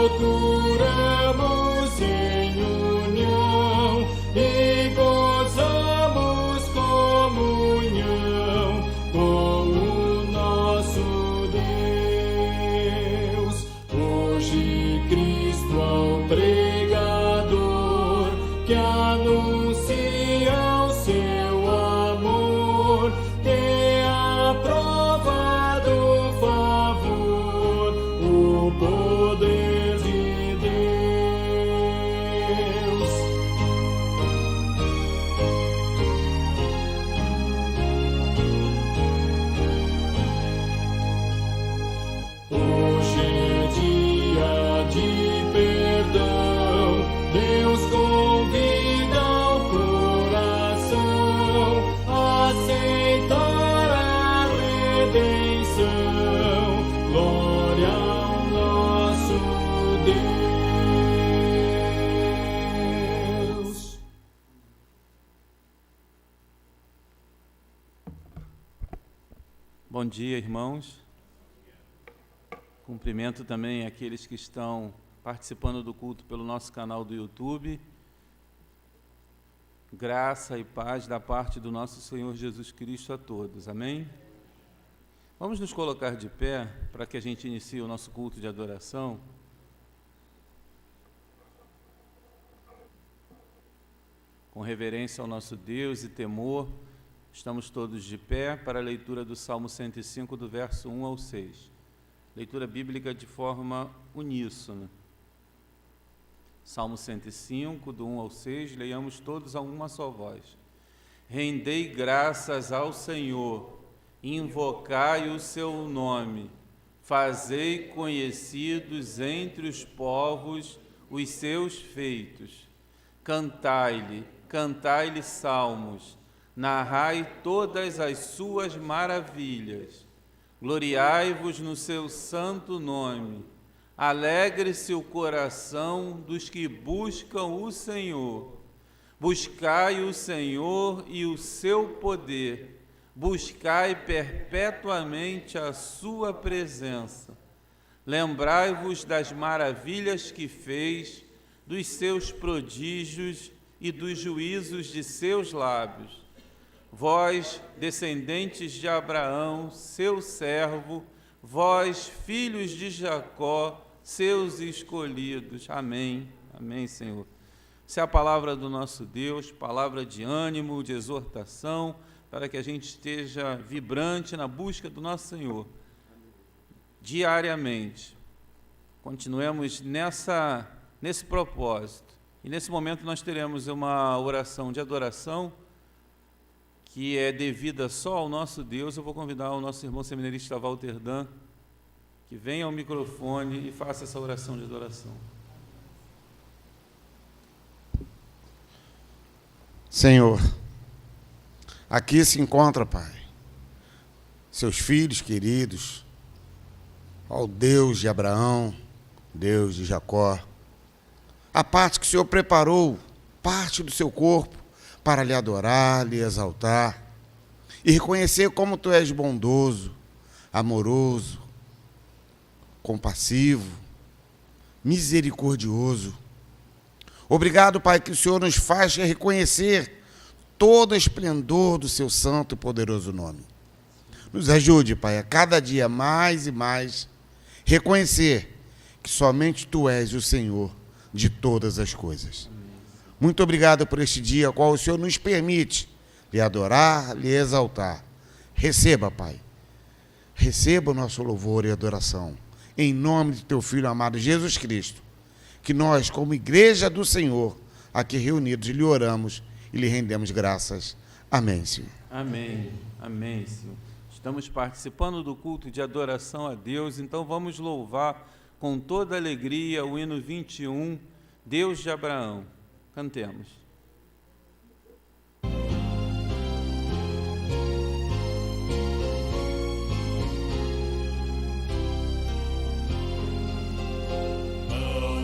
procuramos em união e gozamos comunhão com o nosso Deus. Hoje Cristo ao pregador que anuncia o seu amor, tem aprovado o favor, o poder de Deus. Hoje é dia de perdão, Deus convida o coração a aceitar a redenção. Glória ao nosso Deus. Bom dia, irmãos. Cumprimento também aqueles que estão participando do culto pelo nosso canal do YouTube. Graça e paz da parte do nosso Senhor Jesus Cristo a todos. Amém? Vamos nos colocar de pé para que a gente inicie o nosso culto de adoração. Com reverência ao nosso Deus e temor, estamos todos de pé para a leitura do Salmo 105, do verso 1 ao 6. Leitura bíblica de forma uníssona. Salmo 105, do 1 ao 6, leiamos todos a uma só voz. Rendei graças ao Senhor, invocai o seu nome, fazei conhecidos entre os povos os seus feitos. Cantai-lhe salmos, narrai todas as suas maravilhas. Gloriai-vos no seu santo nome. Alegre-se o coração dos que buscam o Senhor. Buscai o Senhor e o seu poder. Buscai perpetuamente a sua presença. Lembrai-vos das maravilhas que fez, dos seus prodígios e dos juízos de seus lábios. Vós, descendentes de Abraão, seu servo, vós, filhos de Jacó, seus escolhidos. Amém. Amém, Senhor. Essa é a palavra do nosso Deus, palavra de ânimo, de exortação, para que a gente esteja vibrante na busca do nosso Senhor, diariamente. Continuemos nesse propósito. E nesse momento nós teremos uma oração de adoração, que é devida só ao nosso Deus. Eu vou convidar o nosso irmão seminarista Walter Dan, que venha ao microfone e faça essa oração de adoração. Senhor, aqui se encontra, Pai, seus filhos queridos, ao Deus de Abraão, Deus de Jacó, a parte que o Senhor preparou, parte do seu corpo, para lhe adorar, lhe exaltar e reconhecer como Tu és bondoso, amoroso, compassivo, misericordioso. Obrigado, Pai, que o Senhor nos faz reconhecer todo o esplendor do Seu santo e poderoso nome. Nos ajude, Pai, a cada dia mais e mais reconhecer que somente Tu és o Senhor de todas as coisas. Muito obrigado por este dia, ao qual o Senhor nos permite lhe adorar, lhe exaltar. Receba, Pai, receba o nosso louvor e adoração, em nome de Teu Filho amado Jesus Cristo, que nós, como Igreja do Senhor, aqui reunidos, lhe oramos e lhe rendemos graças. Amém, Senhor. Amém, amém, Senhor. Estamos participando do culto de adoração a Deus, então vamos louvar com toda alegria o hino 21, Deus de Abraão. Cantemos.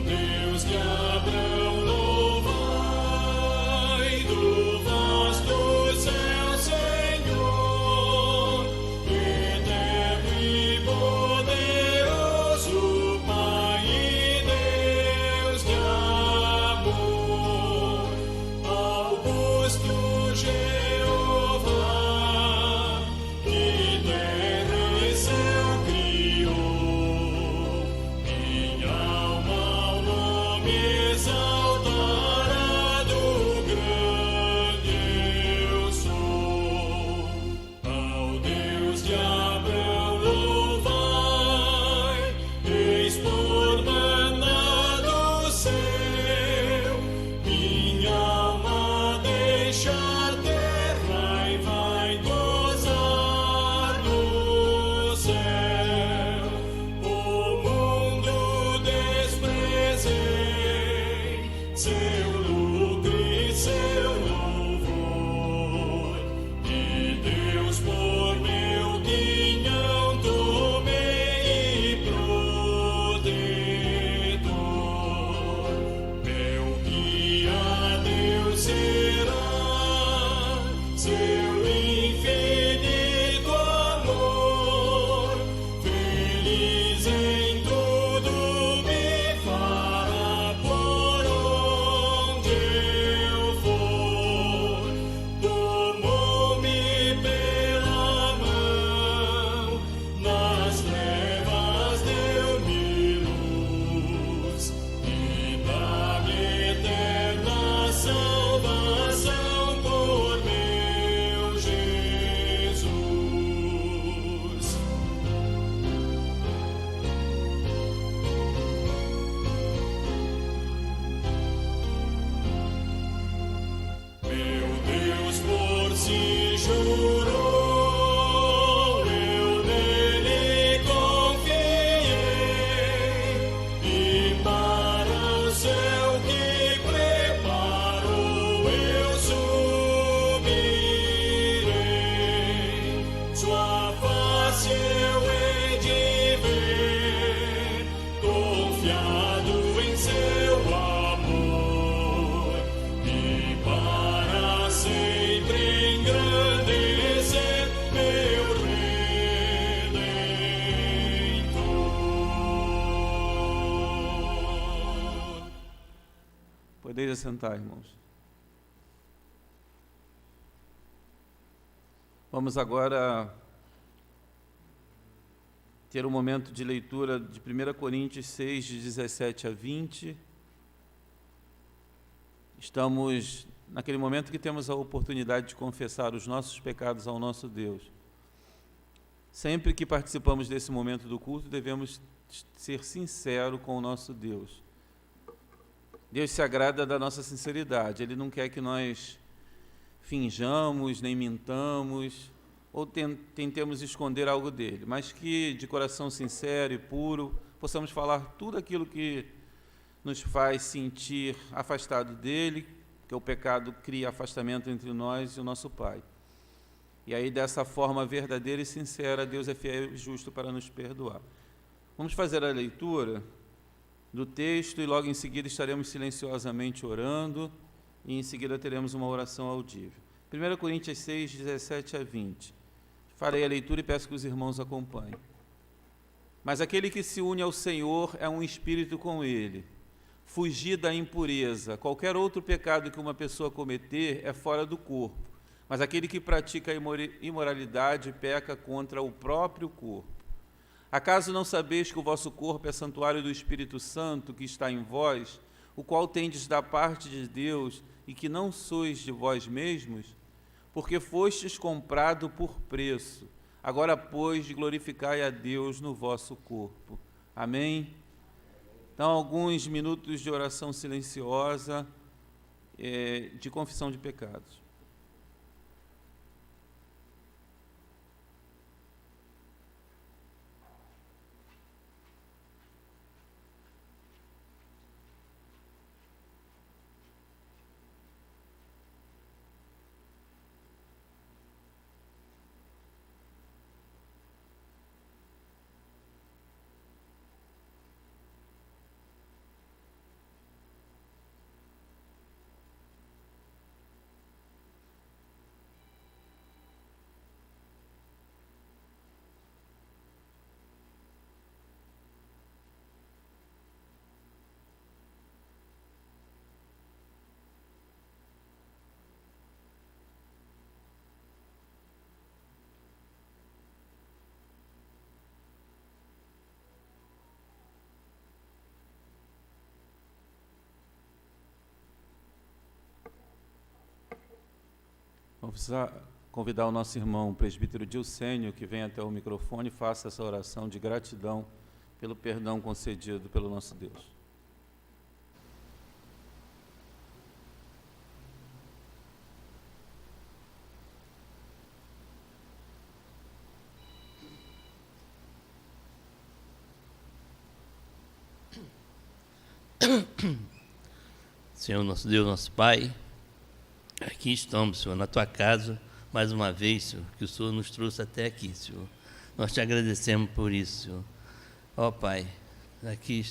Deus de Abraão, louvai do vasto céu, Senhor, eterno e poderoso Pai e Deus. seu lucro e seu louvor. E Deus por meu quinhão tomei e protetor, meu guia Deus será, seu infinito amor, feliz em tudo me fará por onde eu for. Tomou-me pela mão, nas trevas deu-me luz, e dá-me eterna salvação por meu Jesus. Meu Deus por si jurou, eu nele confiei, e para o céu que preparou eu subirei. Sua face eu hei de ver, confiado em seu amor, e para sempre engrandecer meu Redentor. Podeis assentar, irmãos. Vamos agora ter um momento de leitura de 1 Coríntios 6, de 17 a 20. Estamos naquele momento que temos a oportunidade de confessar os nossos pecados ao nosso Deus. Sempre que participamos desse momento do culto, devemos ser sinceros com o nosso Deus. Deus se agrada da nossa sinceridade. Ele não quer que nós finjamos, nem mintamos, ou tentemos esconder algo dele, mas que de coração sincero e puro possamos falar tudo aquilo que nos faz sentir afastado dele, porque o pecado cria afastamento entre nós e o nosso Pai. E aí, dessa forma verdadeira e sincera, Deus é fiel e justo para nos perdoar. Vamos fazer a leitura do texto e logo em seguida estaremos silenciosamente orando e em seguida teremos uma oração audível. 1 Coríntios 6, 17 a 20. Farei a leitura e peço que os irmãos acompanhem. Mas aquele que se une ao Senhor é um espírito com ele. Fugir da impureza. Qualquer outro pecado que uma pessoa cometer é fora do corpo, mas aquele que pratica a imoralidade peca contra o próprio corpo. Acaso não sabeis que o vosso corpo é santuário do Espírito Santo que está em vós, o qual tendes da parte de Deus e que não sois de vós mesmos? Porque fostes comprado por preço. Agora, pois, glorificai a Deus no vosso corpo. Amém? Então, alguns minutos de oração silenciosa, de confissão de pecados. Vamos convidar o nosso irmão, o presbítero Dilcênio, que vem até o microfone e faça essa oração de gratidão pelo perdão concedido pelo nosso Deus. Senhor, nosso Deus, nosso Pai, aqui estamos, Senhor, na Tua casa, mais uma vez, Senhor, que o Senhor nos trouxe até aqui, Senhor. Nós te agradecemos por isso, Senhor. Ó Pai, aqui,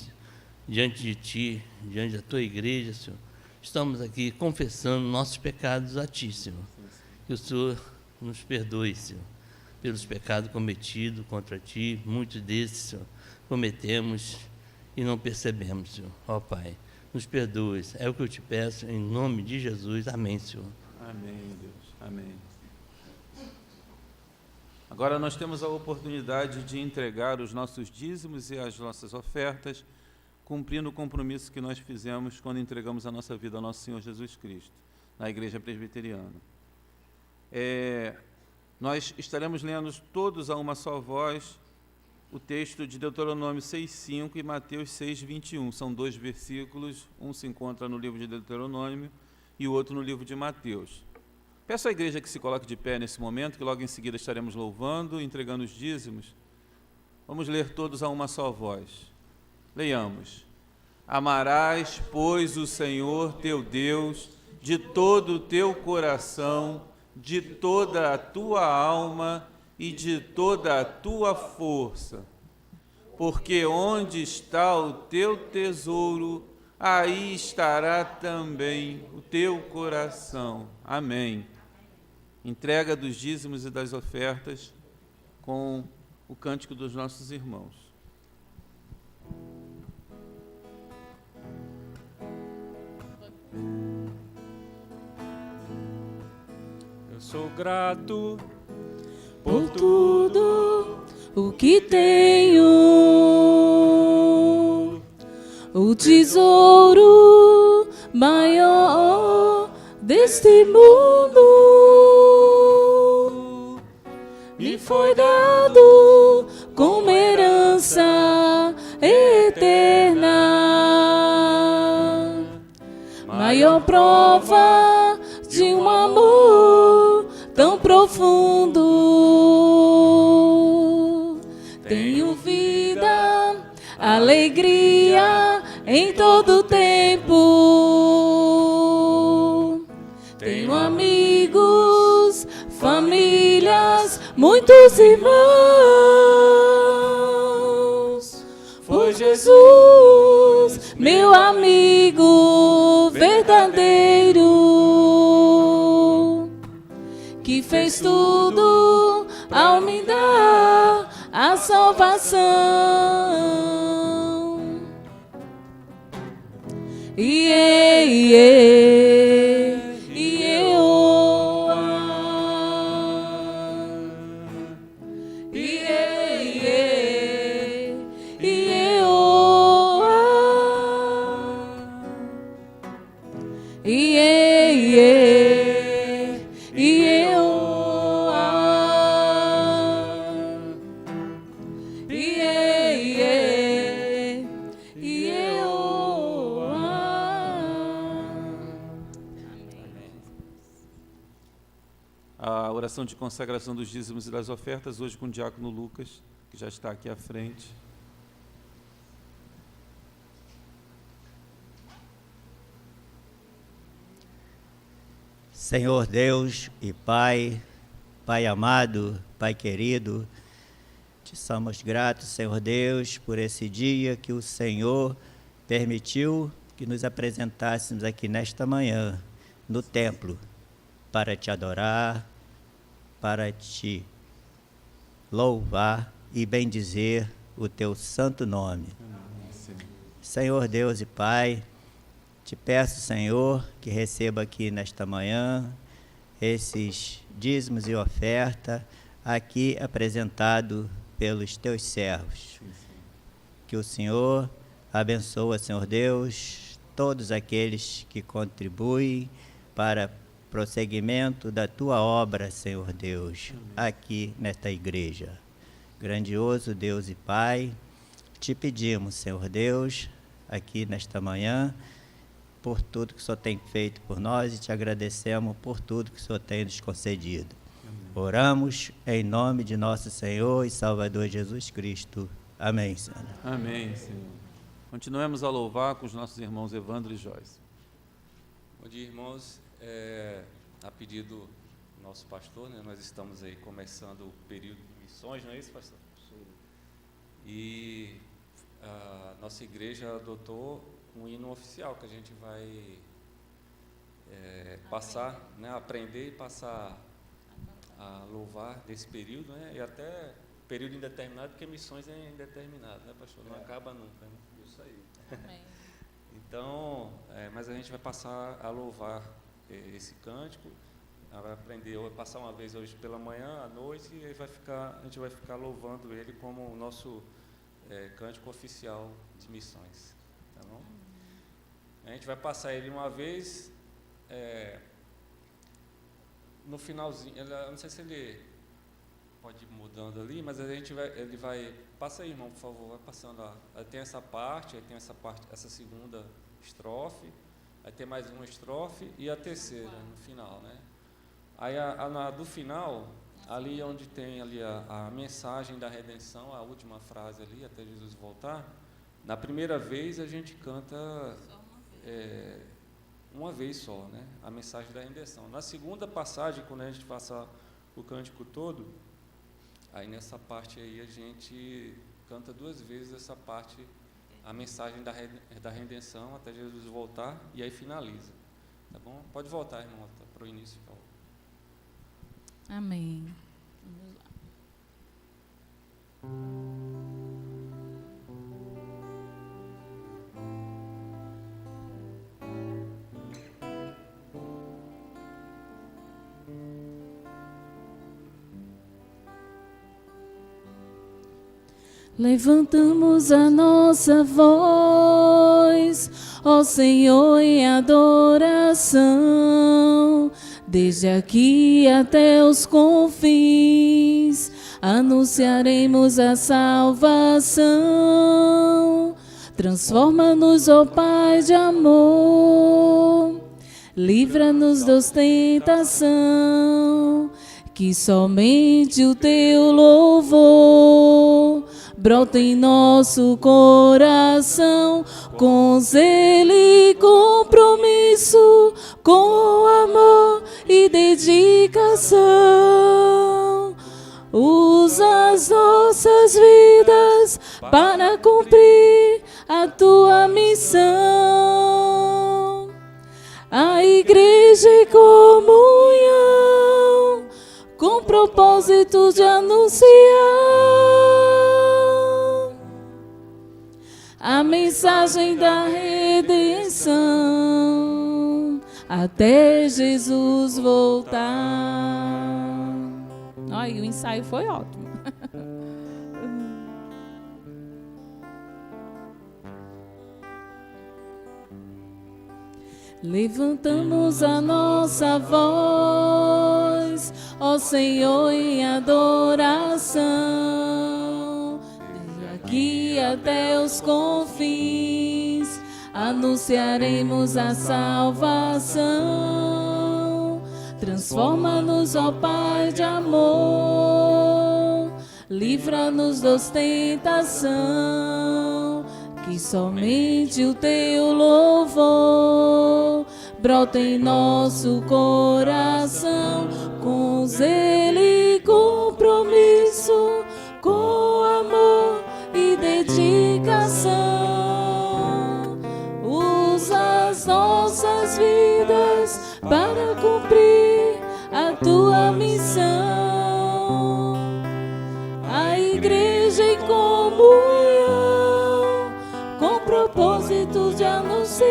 diante de Ti, diante da Tua igreja, Senhor, estamos aqui confessando nossos pecados a Ti, Senhor. Que o Senhor nos perdoe, Senhor, pelos pecados cometidos contra Ti. Muitos desses, Senhor, cometemos e não percebemos, Senhor. Ó Pai, nos perdoe. É o que eu te peço, em nome de Jesus. Amém, Senhor. Amém, Deus. Amém. Agora nós temos a oportunidade de entregar os nossos dízimos e as nossas ofertas, cumprindo o compromisso que nós fizemos quando entregamos a nossa vida ao nosso Senhor Jesus Cristo, na Igreja Presbiteriana. Nós estaremos lendo todos a uma só voz o texto de Deuteronômio 6,5 e Mateus 6,21. São 2 versículos, um se encontra no livro de Deuteronômio e o outro no livro de Mateus. Peço à igreja que se coloque de pé nesse momento, que logo em seguida estaremos louvando, entregando os dízimos. Vamos ler todos a uma só voz. Leiamos. Amarás, pois, o Senhor teu Deus de todo o teu coração, de toda a tua alma e de toda a tua força. Porque onde está o teu tesouro, aí estará também o teu coração. Amém. Entrega dos dízimos e das ofertas com o cântico dos nossos irmãos. Eu sou grato por tudo o que tenho, o tesouro maior deste mundo me foi dado como herança eterna, maior prova de um amor tão profundo. Tenho vida, alegria em todo tempo. Tenho amigos, famílias, muitos irmãos. Foi Jesus, meu amigo verdadeiro, que fez tudo ao me dar a salvação. A oração de consagração dos dízimos e das ofertas, hoje com o diácono Lucas, que já está aqui à frente. Senhor Deus e Pai, Pai amado, Pai querido, te somos gratos, Senhor Deus, por esse dia que o Senhor permitiu que nos apresentássemos aqui nesta manhã, no templo, para te adorar, para te louvar e bendizer o teu santo nome. Senhor Deus e Pai, te peço, Senhor, que receba aqui nesta manhã esses dízimos e oferta aqui apresentado pelos teus servos. Que o Senhor abençoe, Senhor Deus, todos aqueles que contribuem para prosseguimento da tua obra, Senhor Deus, aqui nesta igreja. Grandioso Deus e Pai, te pedimos, Senhor Deus, aqui nesta manhã, por tudo que o Senhor tem feito por nós e te agradecemos por tudo que o Senhor tem nos concedido. Oramos em nome de nosso Senhor e Salvador Jesus Cristo. Amém, Senhor. Amém, Senhor. Continuemos a louvar com os nossos irmãos Evandro e Joyce. Bom dia, irmãos. A pedido do nosso pastor, né, nós estamos aí começando o período de missões, não é isso, pastor? E a nossa igreja adotou um hino oficial que a gente vai passar, né, aprender e passar a louvar desse período, né, e até período indeterminado, porque missões é indeterminado, né, pastor? Não acaba nunca, né? Isso aí. Amém. Então, mas a gente vai passar a louvar esse cântico, vai aprender, vai passar uma vez hoje pela manhã, à noite, e a gente vai ficar louvando ele como o nosso cântico oficial de missões, tá bom? A gente vai passar ele uma vez, no finalzinho, eu não sei se ele pode ir mudando ali, mas ele vai, passa aí, irmão, por favor, vai passando, ó. Tem essa parte, aí tem essa segunda estrofe, aí tem mais uma estrofe e a terceira no final, né? Aí do final, ali onde tem ali a mensagem da redenção, a última frase ali, até Jesus voltar, na primeira vez a gente canta uma vez só, né? A mensagem da redenção. Na segunda passagem, quando a gente passa o cântico todo, aí nessa parte aí a gente canta duas vezes essa parte, a mensagem da redenção até Jesus voltar, e aí finaliza, tá bom? Pode voltar, irmão, para o início, por favor. Amém. Vamos lá. Levantamos a nossa voz, ó Senhor, em adoração, desde aqui até os confins, anunciaremos a salvação. Transforma-nos, ó Pai de amor, livra-nos da ostentação, que somente o teu louvor brota em nosso coração, com zelo e compromisso, com amor e dedicação. Usa as nossas vidas para cumprir a tua missão. A igreja em comunhão, com propósito de anunciar a mensagem da redenção, até Jesus voltar. Olha, o ensaio foi ótimo. Levantamos a nossa voz, ó Senhor, em adoração, desde aqui até os confins, anunciaremos a salvação. Transforma-nos, ó Pai de amor, livra-nos da ostentação, que somente o teu louvor brota em nosso coração, com zelo e compromisso, com amor e dedicação. Usa as nossas vidas para cumprir a tua missão. A igreja em comunhão, com propósito de anunciar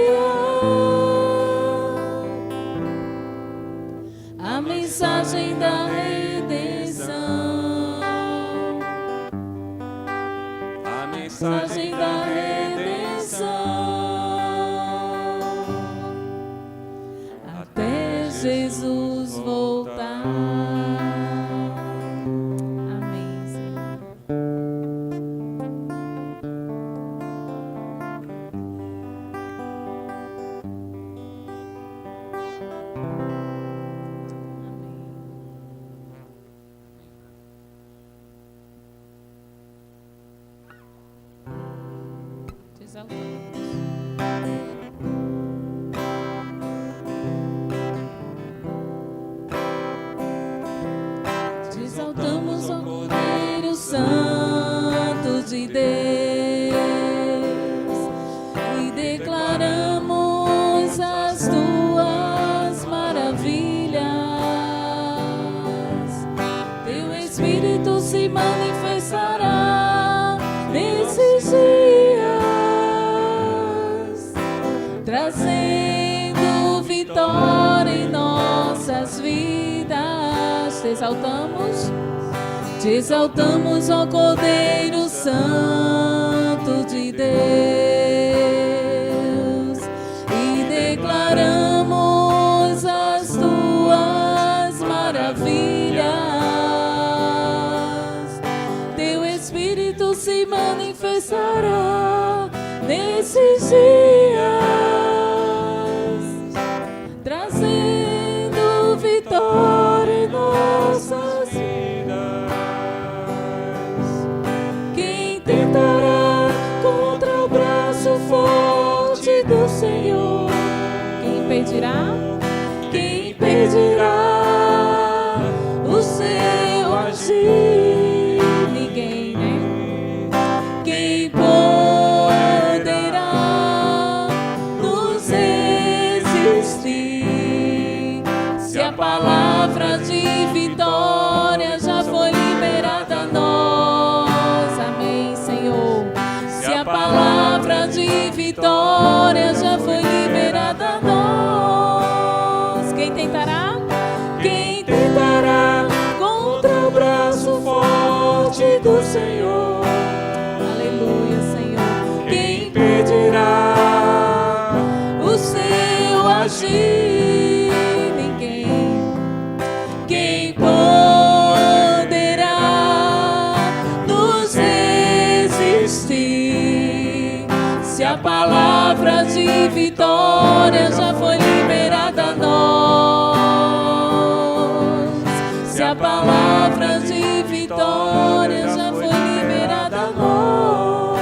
a mensagem da redenção. A mensagem da redenção, até Jesus voltar. Amém, Senhor. Te exaltamos. trazendo vitória em nossas vidas. Te exaltamos, ó Cordeiro Santo de Deus, e declaramos as tuas maravilhas. Teu Espírito se manifestará nesses dias, trazendo vitória em nossas vidas. Quem tentará contra o braço forte do Senhor? Quem impedirá? Quem impedirá o seu agir? Ninguém, né? Quem poderá nos resistir? Se a palavra de vitória já foi liberada a nós, amém, Senhor. Se a palavra de vitória já foi liberada a nós, quem tentará? Quem tentará contra o braço forte do Senhor? Aleluia, Senhor. Quem impedirá o seu agir? Ninguém. Quem poderá nos resistir? Se a palavra de vitória já foi liberada a nós, se a palavra de vitória já foi liberada a nós.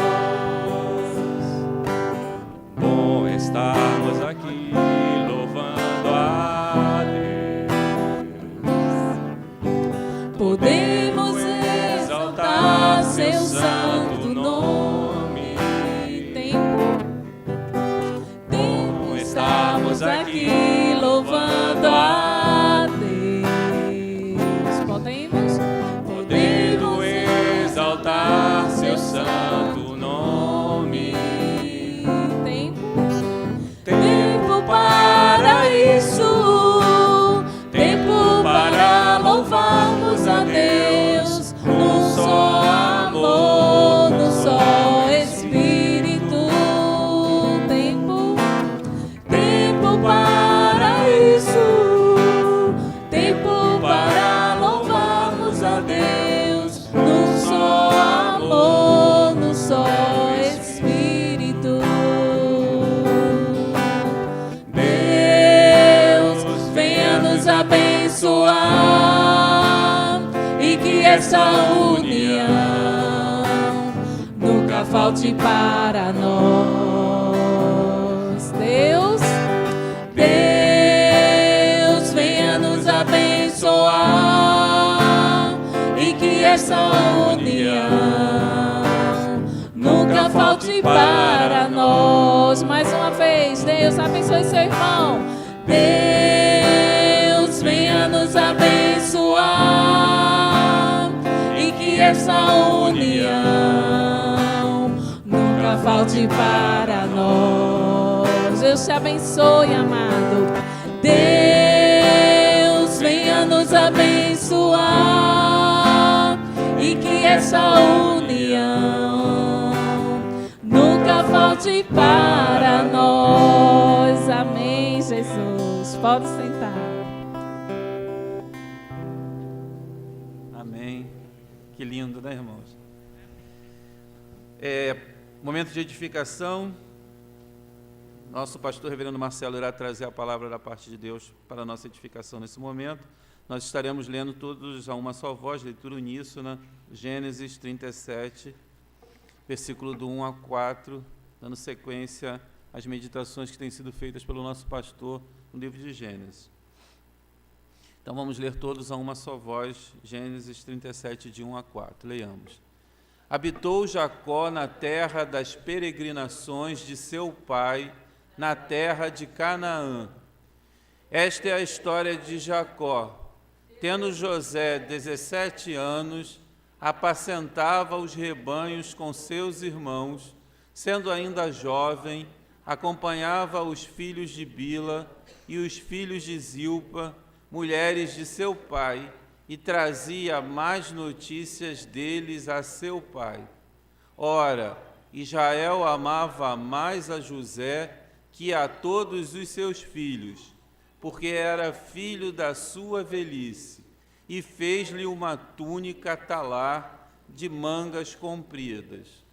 Bom estarmos aqui louvando a Deus. Podemos exaltar seu santo nome. Tempo estamos aqui louvando a Deus. Podemos Exaltar seu santo nome. Tempo para isso, tempo para louvarmos a Deus, num só amor, num só Espírito. Tempo para isso, tempo para louvarmos a Deus, num só amor, num só Espírito. Deus, venha nos abençoar e que essa união nunca falte para nós. Deus, venha nos abençoar e que essa união nunca falte para nós. Mais uma vez, Deus abençoe seu irmão. Deus, venha nos abençoar e que essa união nunca falte para nós. Deus te abençoe, amado. Deus, venha nos abençoar e que essa união nunca falte para nós. Amém, Jesus. Pode sentar. Amém. Que lindo, né, irmãos? Momento de edificação. Nosso pastor reverendo Marcelo irá trazer a palavra da parte de Deus para a nossa edificação nesse momento. Nós estaremos lendo todos a uma só voz, leitura uníssona, Gênesis 37, versículo do 1 a 4, dando sequência às meditações que têm sido feitas pelo nosso pastor no livro de Gênesis. Então vamos ler todos a uma só voz, Gênesis 37, de 1 a 4. Leiamos. Habitou Jacó na terra das peregrinações de seu pai, na terra de Canaã. Esta é a história de Jacó. Tendo José 17 anos, apacentava os rebanhos com seus irmãos, sendo ainda jovem, acompanhava os filhos de Bila e os filhos de Zilpa, mulheres de seu pai, e trazia más notícias deles a seu pai. Ora, Israel amava mais a José que a todos os seus filhos, porque era filho da sua velhice, e fez-lhe uma túnica talar de mangas compridas.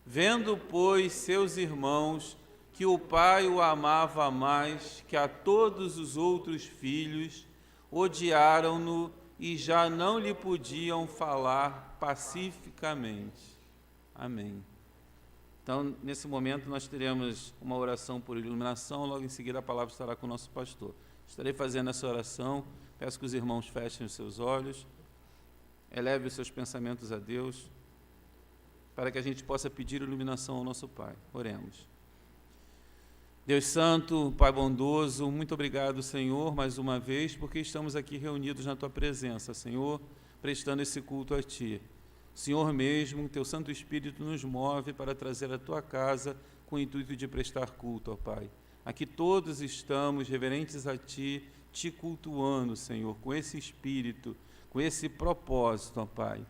Vendo, pois, seus irmãos que o pai o amava mais que a todos os outros filhos, odiaram-no e já não lhe podiam falar pacificamente. Amém. Então, nesse momento, nós teremos uma oração por iluminação, logo em seguida a palavra estará com o nosso pastor. Estarei fazendo essa oração, peço que os irmãos fechem os seus olhos, eleve os seus pensamentos a Deus, para que a gente possa pedir iluminação ao nosso Pai. Oremos. Deus Santo, Pai bondoso, muito obrigado, Senhor, mais uma vez, porque estamos aqui reunidos na Tua presença, Senhor, prestando esse culto a Ti. Senhor mesmo, Teu Santo Espírito nos move para trazer a Tua casa com o intuito de prestar culto, ó Pai. Aqui todos estamos reverentes a Ti, Te cultuando, Senhor, com esse espírito, com esse propósito, ó Pai.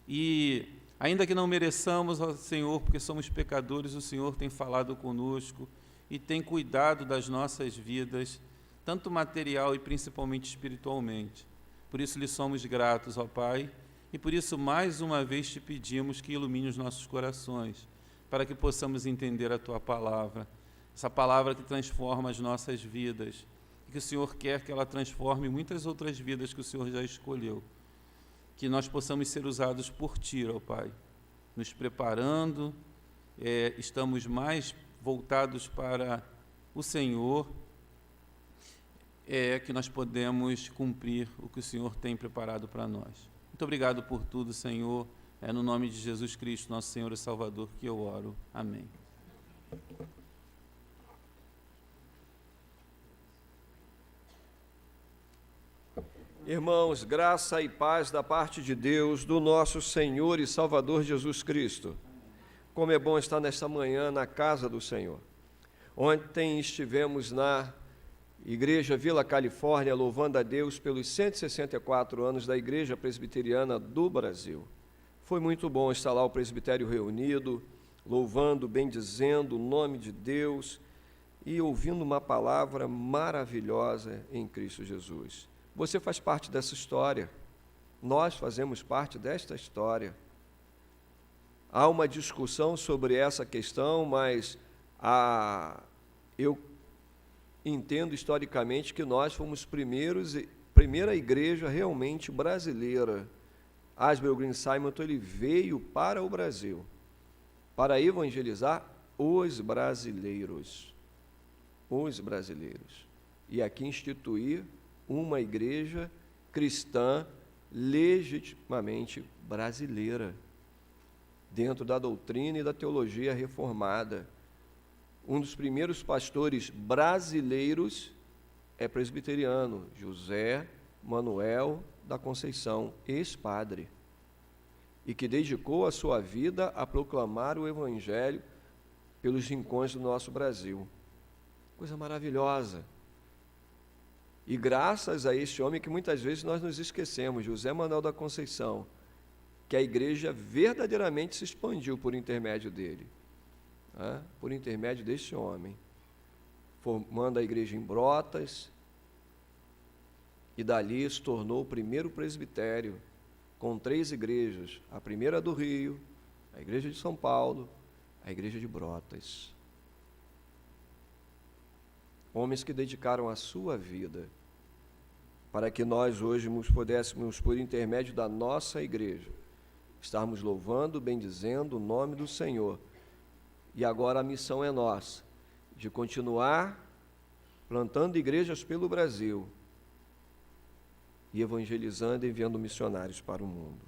E ainda que não mereçamos, ó Senhor, porque somos pecadores, o Senhor tem falado conosco e tem cuidado das nossas vidas, tanto material e principalmente espiritualmente. Por isso lhe somos gratos, ó Pai, e por isso mais uma vez te pedimos que ilumine os nossos corações, para que possamos entender a Tua palavra, essa palavra que transforma as nossas vidas, e que o Senhor quer que ela transforme muitas outras vidas que o Senhor já escolheu. Que nós possamos ser usados por Ti, ó Pai, nos preparando, estamos mais voltados para o Senhor, que nós podemos cumprir o que o Senhor tem preparado para nós. Muito obrigado por tudo, Senhor, no nome de Jesus Cristo, nosso Senhor e Salvador, que eu oro. Amém. Irmãos, graça e paz da parte de Deus, do nosso Senhor e Salvador Jesus Cristo. Como é bom estar nesta manhã na casa do Senhor. Ontem estivemos na Igreja Vila Califórnia, louvando a Deus pelos 164 anos da Igreja Presbiteriana do Brasil. Foi muito bom estar lá, o presbitério reunido, louvando, bendizendo o nome de Deus e ouvindo uma palavra maravilhosa em Cristo Jesus. Você faz parte dessa história, nós fazemos parte desta história. Há uma discussão sobre essa questão, mas eu entendo historicamente que nós fomos primeira igreja realmente brasileira. Asbury Green Simonton, ele veio para o Brasil para evangelizar os brasileiros, e aqui instituir uma igreja cristã legitimamente brasileira, dentro da doutrina e da teologia reformada. Um dos primeiros pastores brasileiros é presbiteriano, José Manuel da Conceição, ex-padre, e que dedicou a sua vida a proclamar o Evangelho pelos rincões do nosso Brasil. Coisa maravilhosa. E graças a este homem que muitas vezes nós nos esquecemos, José Manuel da Conceição, que a igreja verdadeiramente se expandiu por intermédio dele, por intermédio deste homem, formando a igreja em Brotas, e dali se tornou o primeiro presbitério, com 3 igrejas, a primeira do Rio, a igreja de São Paulo, a igreja de Brotas. Homens que dedicaram a sua vida para que nós hoje pudéssemos, por intermédio da nossa igreja, estarmos louvando, bendizendo o nome do Senhor. E agora a missão é nossa, de continuar plantando igrejas pelo Brasil e evangelizando e enviando missionários para o mundo.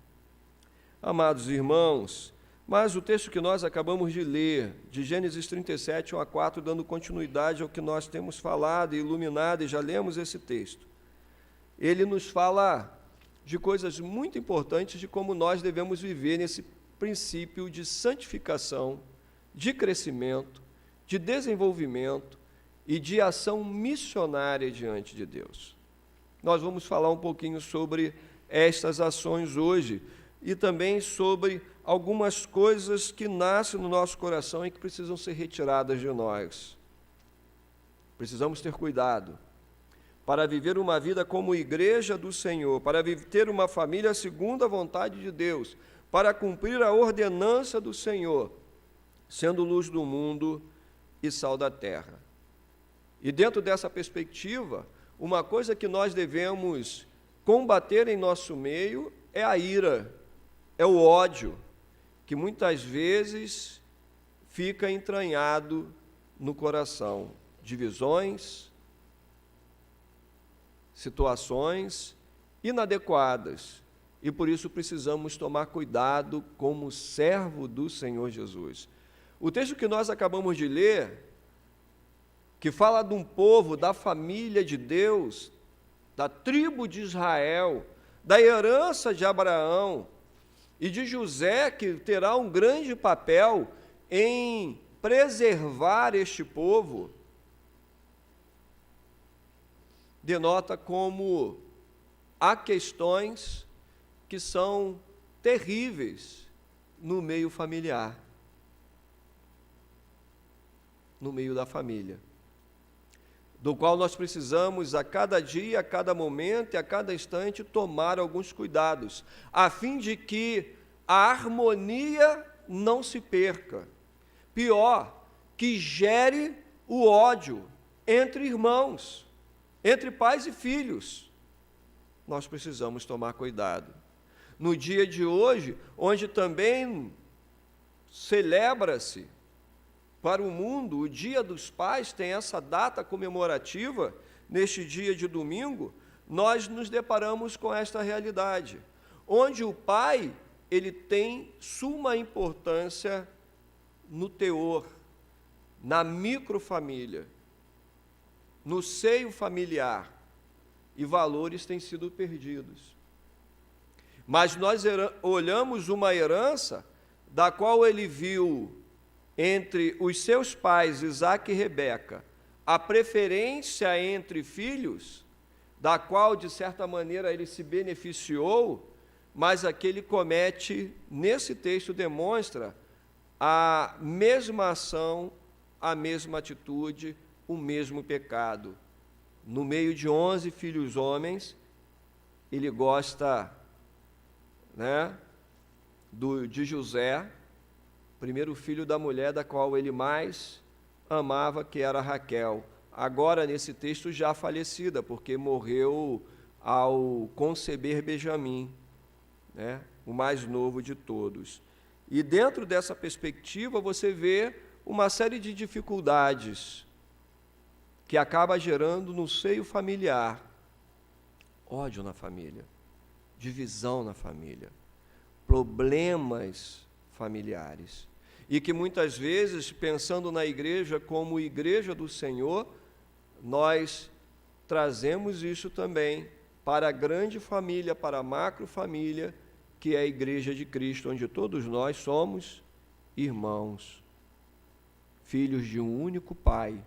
Amados irmãos, mas o texto que nós acabamos de ler, de Gênesis 37, 1 a 4, dando continuidade ao que nós temos falado e iluminado, e já lemos esse texto, ele nos fala de coisas muito importantes de como nós devemos viver nesse princípio de santificação, de crescimento, de desenvolvimento e de ação missionária diante de Deus. Nós vamos falar um pouquinho sobre estas ações hoje e também sobre algumas coisas que nascem no nosso coração e que precisam ser retiradas de nós. Precisamos ter cuidado para viver uma vida como igreja do Senhor, para ter uma família segundo a vontade de Deus, para cumprir a ordenança do Senhor, sendo luz do mundo e sal da terra. E dentro dessa perspectiva, uma coisa que nós devemos combater em nosso meio é a ira, é o ódio, que muitas vezes fica entranhado no coração. Divisões, situações inadequadas. E por isso precisamos tomar cuidado como servo do Senhor Jesus. O texto que nós acabamos de ler, que fala de um povo, da família de Deus, da tribo de Israel, da herança de Abraão e de José, que terá um grande papel em preservar este povo, denota como há questões que são terríveis no meio familiar, no meio da família, do qual nós precisamos a cada dia, a cada momento e a cada instante tomar alguns cuidados, a fim de que a harmonia não se perca. Pior, que gere o ódio entre irmãos, entre pais e filhos. Nós precisamos tomar cuidado. No dia de hoje, onde também celebra-se para o mundo, o Dia dos Pais tem essa data comemorativa, neste dia de domingo, nós nos deparamos com esta realidade, onde o pai, ele tem suma importância no teor, na microfamília, no seio familiar, e valores têm sido perdidos. Mas nós olhamos uma herança da qual ele viu entre os seus pais, Isaque e Rebeca, a preferência entre filhos, da qual, de certa maneira, ele se beneficiou, mas aqui ele comete, nesse texto, demonstra a mesma ação, a mesma atitude, o mesmo pecado. No meio de 11 filhos homens, ele gosta, de José, primeiro filho da mulher da qual ele mais amava, que era Raquel. Agora, nesse texto, já falecida, porque morreu ao conceber Benjamim, o mais novo de todos. E dentro dessa perspectiva, você vê uma série de dificuldades que acaba gerando no seio familiar ódio na família, divisão na família, problemas familiares. E que muitas vezes, pensando na igreja como igreja do Senhor, nós trazemos isso também para a grande família, para a macrofamília, que é a igreja de Cristo, onde todos nós somos irmãos, filhos de um único Pai,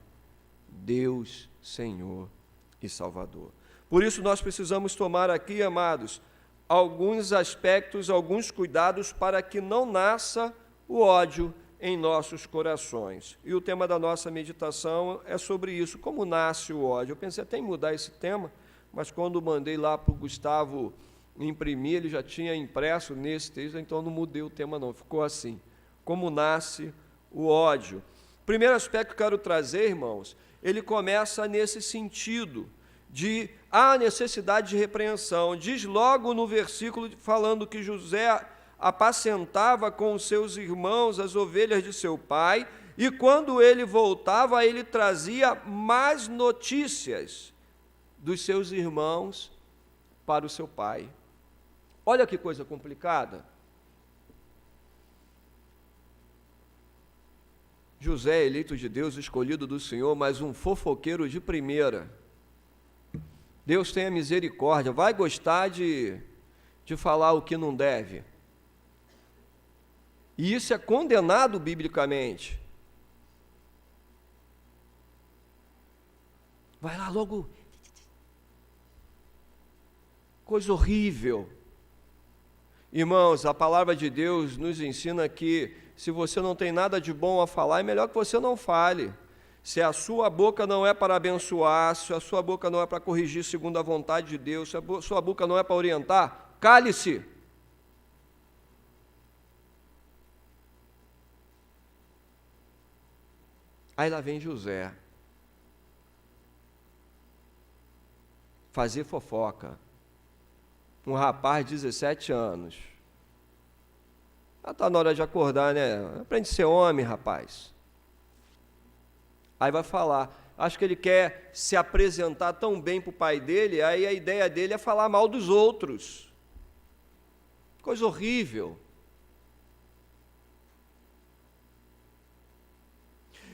Deus, Senhor e Salvador. Por isso nós precisamos tomar aqui, amados, alguns aspectos, alguns cuidados para que não nasça o ódio em nossos corações. E o tema da nossa meditação é sobre isso, como nasce o ódio. Eu pensei até em mudar esse tema, mas quando mandei lá para o Gustavo imprimir, ele já tinha impresso nesse texto, então não mudei o tema não, ficou assim, como nasce o ódio. Primeiro aspecto que eu quero trazer, irmãos, ele começa nesse sentido, de a necessidade de repreensão. Diz logo no versículo, falando que José apacentava com os seus irmãos as ovelhas de seu pai, e quando ele voltava, ele trazia más notícias dos seus irmãos para o seu pai. Olha que coisa complicada. José, eleito de Deus, escolhido do Senhor, mas um fofoqueiro de primeira. Deus tenha misericórdia, vai gostar de falar o que não deve. E isso é condenado biblicamente. Vai lá logo. Coisa horrível. Irmãos, a palavra de Deus nos ensina que se você não tem nada de bom a falar, é melhor que você não fale. Se a sua boca não é para abençoar, se a sua boca não é para corrigir segundo a vontade de Deus, se a sua boca não é para orientar, cale-se. Aí lá vem José. Fazer fofoca. Um rapaz de 17 anos. Já está na hora de acordar, né? Aprende a ser homem, rapaz. Aí vai falar. Acho que ele quer se apresentar tão bem para o pai dele, aí a ideia dele é falar mal dos outros. Coisa horrível.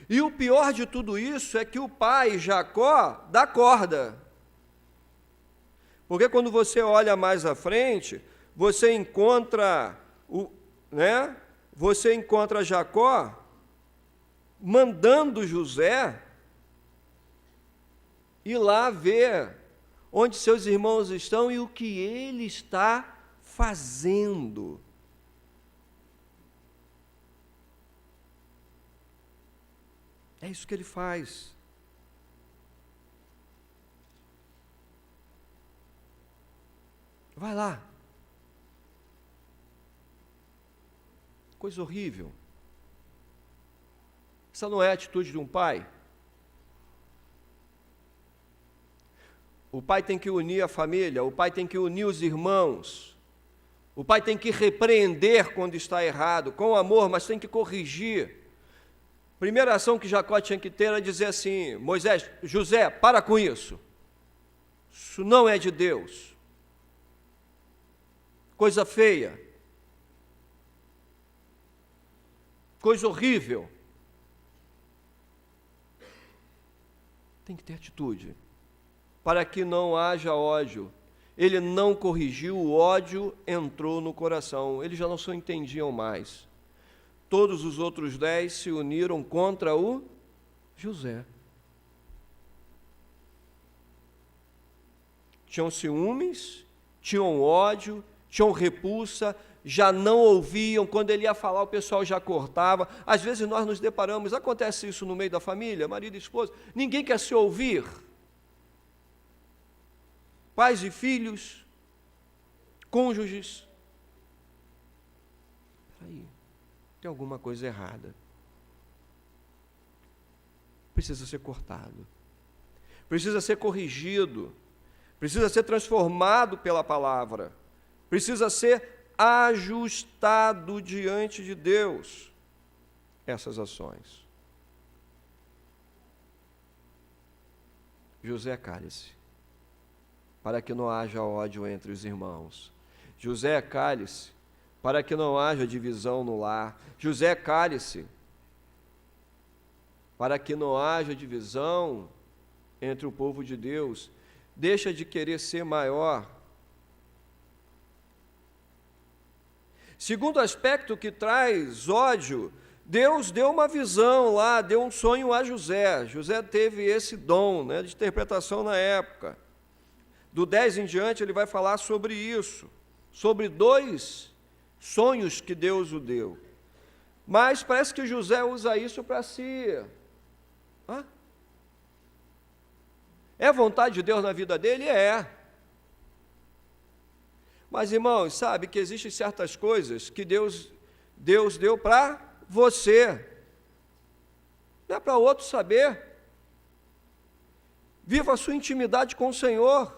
E o pior de tudo isso é que o pai, Jacó, dá corda. Porque quando você olha mais à frente, você encontra você encontra Jacó mandando José ir lá ver onde seus irmãos estão e o que ele está fazendo. É isso que ele faz. Vai lá. Coisa horrível. Essa não é a atitude de um pai? O pai tem que unir a família, o pai tem que unir os irmãos, o pai tem que repreender quando está errado, com amor, mas tem que corrigir. Primeira ação que Jacó tinha que ter era dizer assim: Moisés, José, para com isso. Isso não é de Deus. Coisa feia. Coisa horrível. Tem que ter atitude, para que não haja ódio. Ele não corrigiu, o ódio entrou no coração. Eles já não se entendiam mais. Todos os outros 10 se uniram contra o José. Tinham ciúmes, tinham ódio, tinham repulsa, já não ouviam, quando ele ia falar o pessoal já cortava. Às vezes nós nos deparamos, acontece isso no meio da família, marido e esposa, ninguém quer se ouvir. Pais e filhos, cônjuges. Aí, tem alguma coisa errada. Precisa ser cortado. Precisa ser corrigido. Precisa ser transformado pela palavra. Precisa ser ajustado diante de Deus essas ações. José, cale-se, para que não haja ódio entre os irmãos. José, cale-se, para que não haja divisão no lar. José, cale-se, para que não haja divisão entre o povo de Deus. Deixa de querer ser maior. Segundo aspecto que traz ódio, Deus deu uma visão lá, deu um sonho a José. José teve esse dom, de interpretação na época. Do 10 em diante ele vai falar sobre isso, sobre 2 sonhos que Deus o deu. Mas parece que José usa isso para si. É vontade de Deus na vida dele? É. Mas, irmãos, sabe que existem certas coisas que Deus deu para você. Não é para outro saber. Viva a sua intimidade com o Senhor.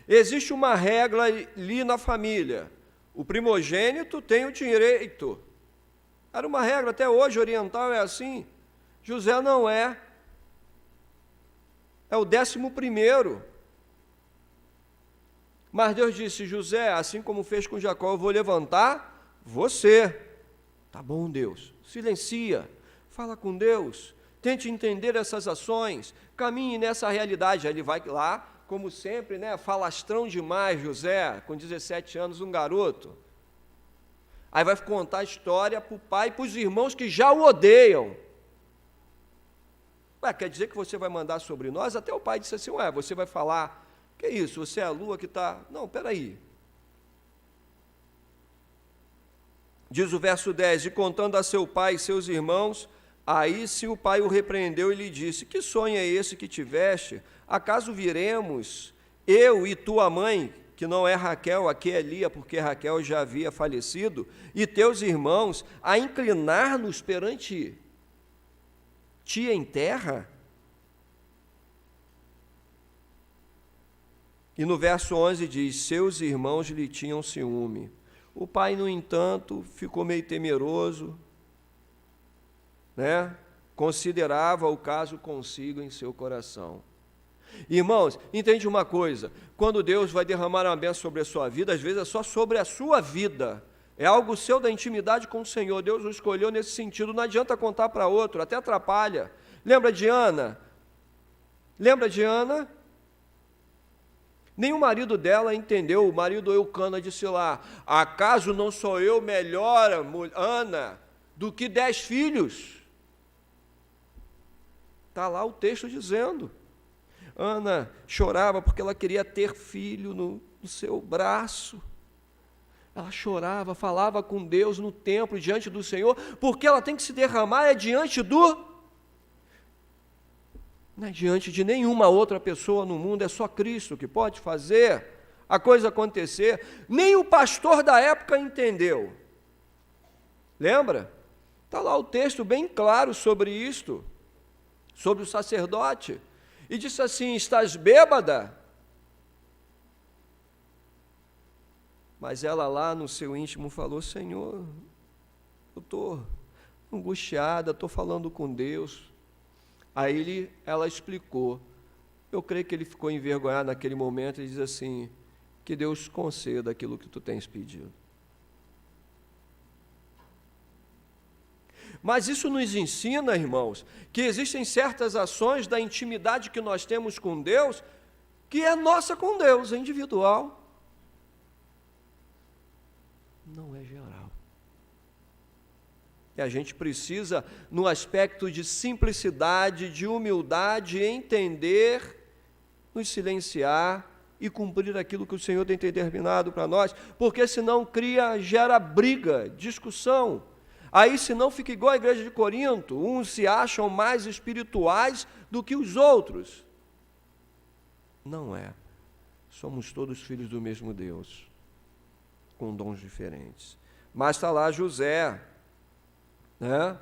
Existe uma regra ali na família. O primogênito tem o direito. Era uma regra, até hoje, oriental é assim. José não é. É o 11º. Mas Deus disse: José, assim como fez com Jacó, eu vou levantar você. Tá bom, Deus. Silencia. Fala com Deus. Tente entender essas ações. Caminhe nessa realidade. Aí ele vai lá, como sempre, falastrão demais, José, com 17 anos, um garoto. Aí vai contar a história para o pai e para os irmãos que já o odeiam. Ué, quer dizer que você vai mandar sobre nós? Até o pai disse assim, ué, você vai falar, que isso, você é a lua que está... Não, peraí. Diz o verso 10, e contando a seu pai e seus irmãos, aí se o pai o repreendeu e lhe disse, que sonho é esse que tiveste? Acaso viremos, eu e tua mãe, que não é Raquel, aqui é Lia, porque Raquel já havia falecido, e teus irmãos, a inclinar-nos perante ti em terra? E no verso 11 diz, seus irmãos lhe tinham ciúme. O pai, no entanto, ficou meio temeroso, né? Considerava o caso consigo em seu coração. Irmãos, entende uma coisa, quando Deus vai derramar uma bênção sobre a sua vida, às vezes é só sobre a sua vida, é algo seu da intimidade com o Senhor, Deus o escolheu nesse sentido, não adianta contar para outro, até atrapalha. Lembra de Ana? Lembra de Ana? Nem o marido dela entendeu, o marido Eucana disse lá, acaso não sou eu melhor, Ana, do que 10 filhos? Está lá o texto dizendo. Ana chorava porque ela queria ter filho no seu braço. Ela chorava, falava com Deus no templo, diante do Senhor, porque ela tem que se derramar diante do... Não é diante de nenhuma outra pessoa no mundo, é só Cristo que pode fazer a coisa acontecer. Nem o pastor da época entendeu. Lembra? Está lá o texto bem claro sobre isto, sobre o sacerdote. E disse assim, estás bêbada? Mas ela lá no seu íntimo falou, Senhor, eu estou angustiada, estou falando com Deus. Aí ela explicou, eu creio que ele ficou envergonhado naquele momento e diz assim, que Deus conceda aquilo que tu tens pedido. Mas isso nos ensina, irmãos, que existem certas ações da intimidade que nós temos com Deus, que é nossa com Deus, é individual. Não é geral. E a gente precisa, no aspecto de simplicidade, de humildade, entender, nos silenciar e cumprir aquilo que o Senhor tem determinado para nós, porque senão gera briga, discussão. Aí, senão, fica igual a igreja de Corinto, uns se acham mais espirituais do que os outros. Não é. Somos todos filhos do mesmo Deus, com dons diferentes. Mas está lá José, né?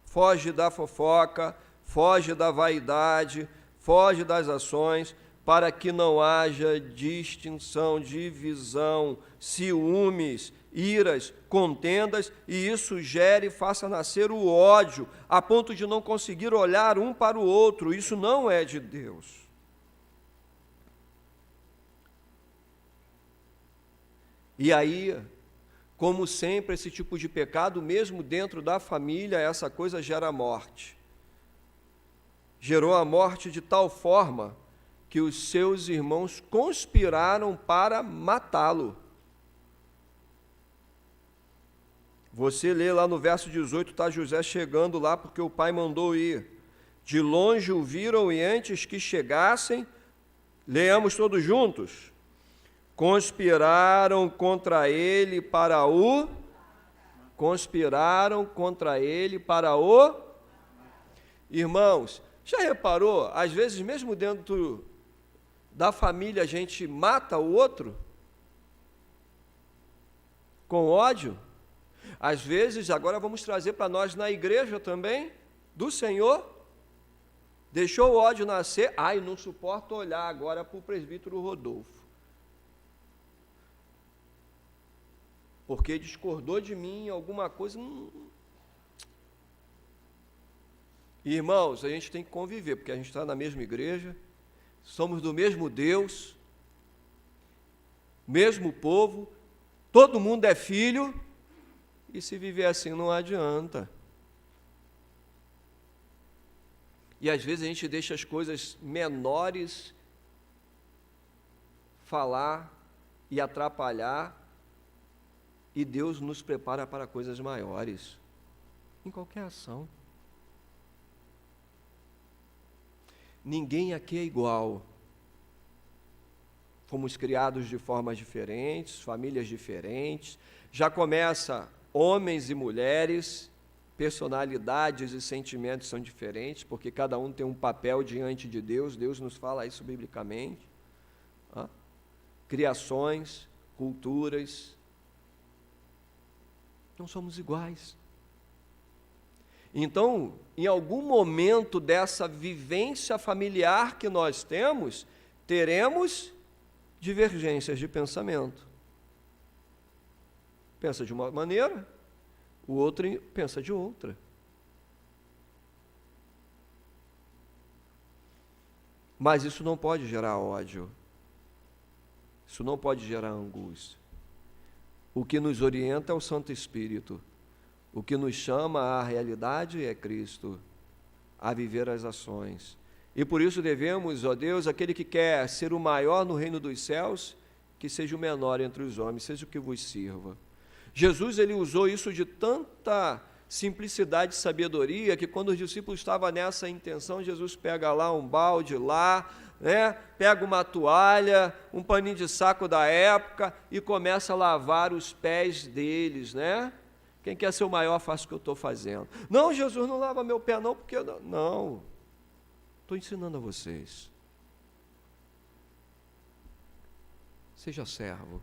Foge da fofoca, foge da vaidade, foge das ações, para que não haja distinção, divisão, ciúmes, iras, contendas, e isso gere e faça nascer o ódio, a ponto de não conseguir olhar um para o outro. Isso não é de Deus. E aí, como sempre, esse tipo de pecado, mesmo dentro da família, essa coisa gera morte. Gerou a morte de tal forma que os seus irmãos conspiraram para matá-lo. Você lê lá no verso 18, está José chegando lá porque o pai mandou ir. De longe o viram e antes que chegassem, leamos todos juntos, conspiraram contra ele para o... Conspiraram contra ele para o... Irmãos, já reparou? Às vezes, mesmo dentro da família, a gente mata o outro com ódio. Às vezes, agora vamos trazer para nós na igreja também, do Senhor, deixou o ódio nascer, ai, não suporto olhar agora para o presbítero Rodolfo, porque discordou de mim em alguma coisa. Irmãos, a gente tem que conviver, porque a gente está na mesma igreja, somos do mesmo Deus, mesmo povo, todo mundo é filho, e se viver assim não adianta. E às vezes a gente deixa as coisas menores falar e atrapalhar, e Deus nos prepara para coisas maiores, em qualquer ação. ninguém aqui é igual. Fomos criados de formas diferentes, famílias diferentes. Já começa homens e mulheres, personalidades e sentimentos são diferentes, porque cada um tem um papel diante de Deus. Deus nos fala isso biblicamente. Criações, culturas, não somos iguais. Então, em algum momento dessa vivência familiar que nós temos, teremos divergências de pensamento. Pensa de uma maneira, o outro pensa de outra. Mas isso não pode gerar ódio. Isso não pode gerar angústia. O que nos orienta é o Santo Espírito. O que nos chama à realidade é Cristo, a viver as ações. E por isso devemos, ó Deus, aquele que quer ser o maior no reino dos céus, que seja o menor entre os homens, seja o que vos sirva. Jesus, ele usou isso de tanta simplicidade e sabedoria, que quando os discípulos estavam nessa intenção, Jesus pega lá um balde lá, pega uma toalha, um paninho de saco da época e começa a lavar os pés deles, Quem quer ser o maior, faça o que eu estou fazendo. Não, Jesus, não lava meu pé não, porque eu não. Estou ensinando a vocês. Seja servo.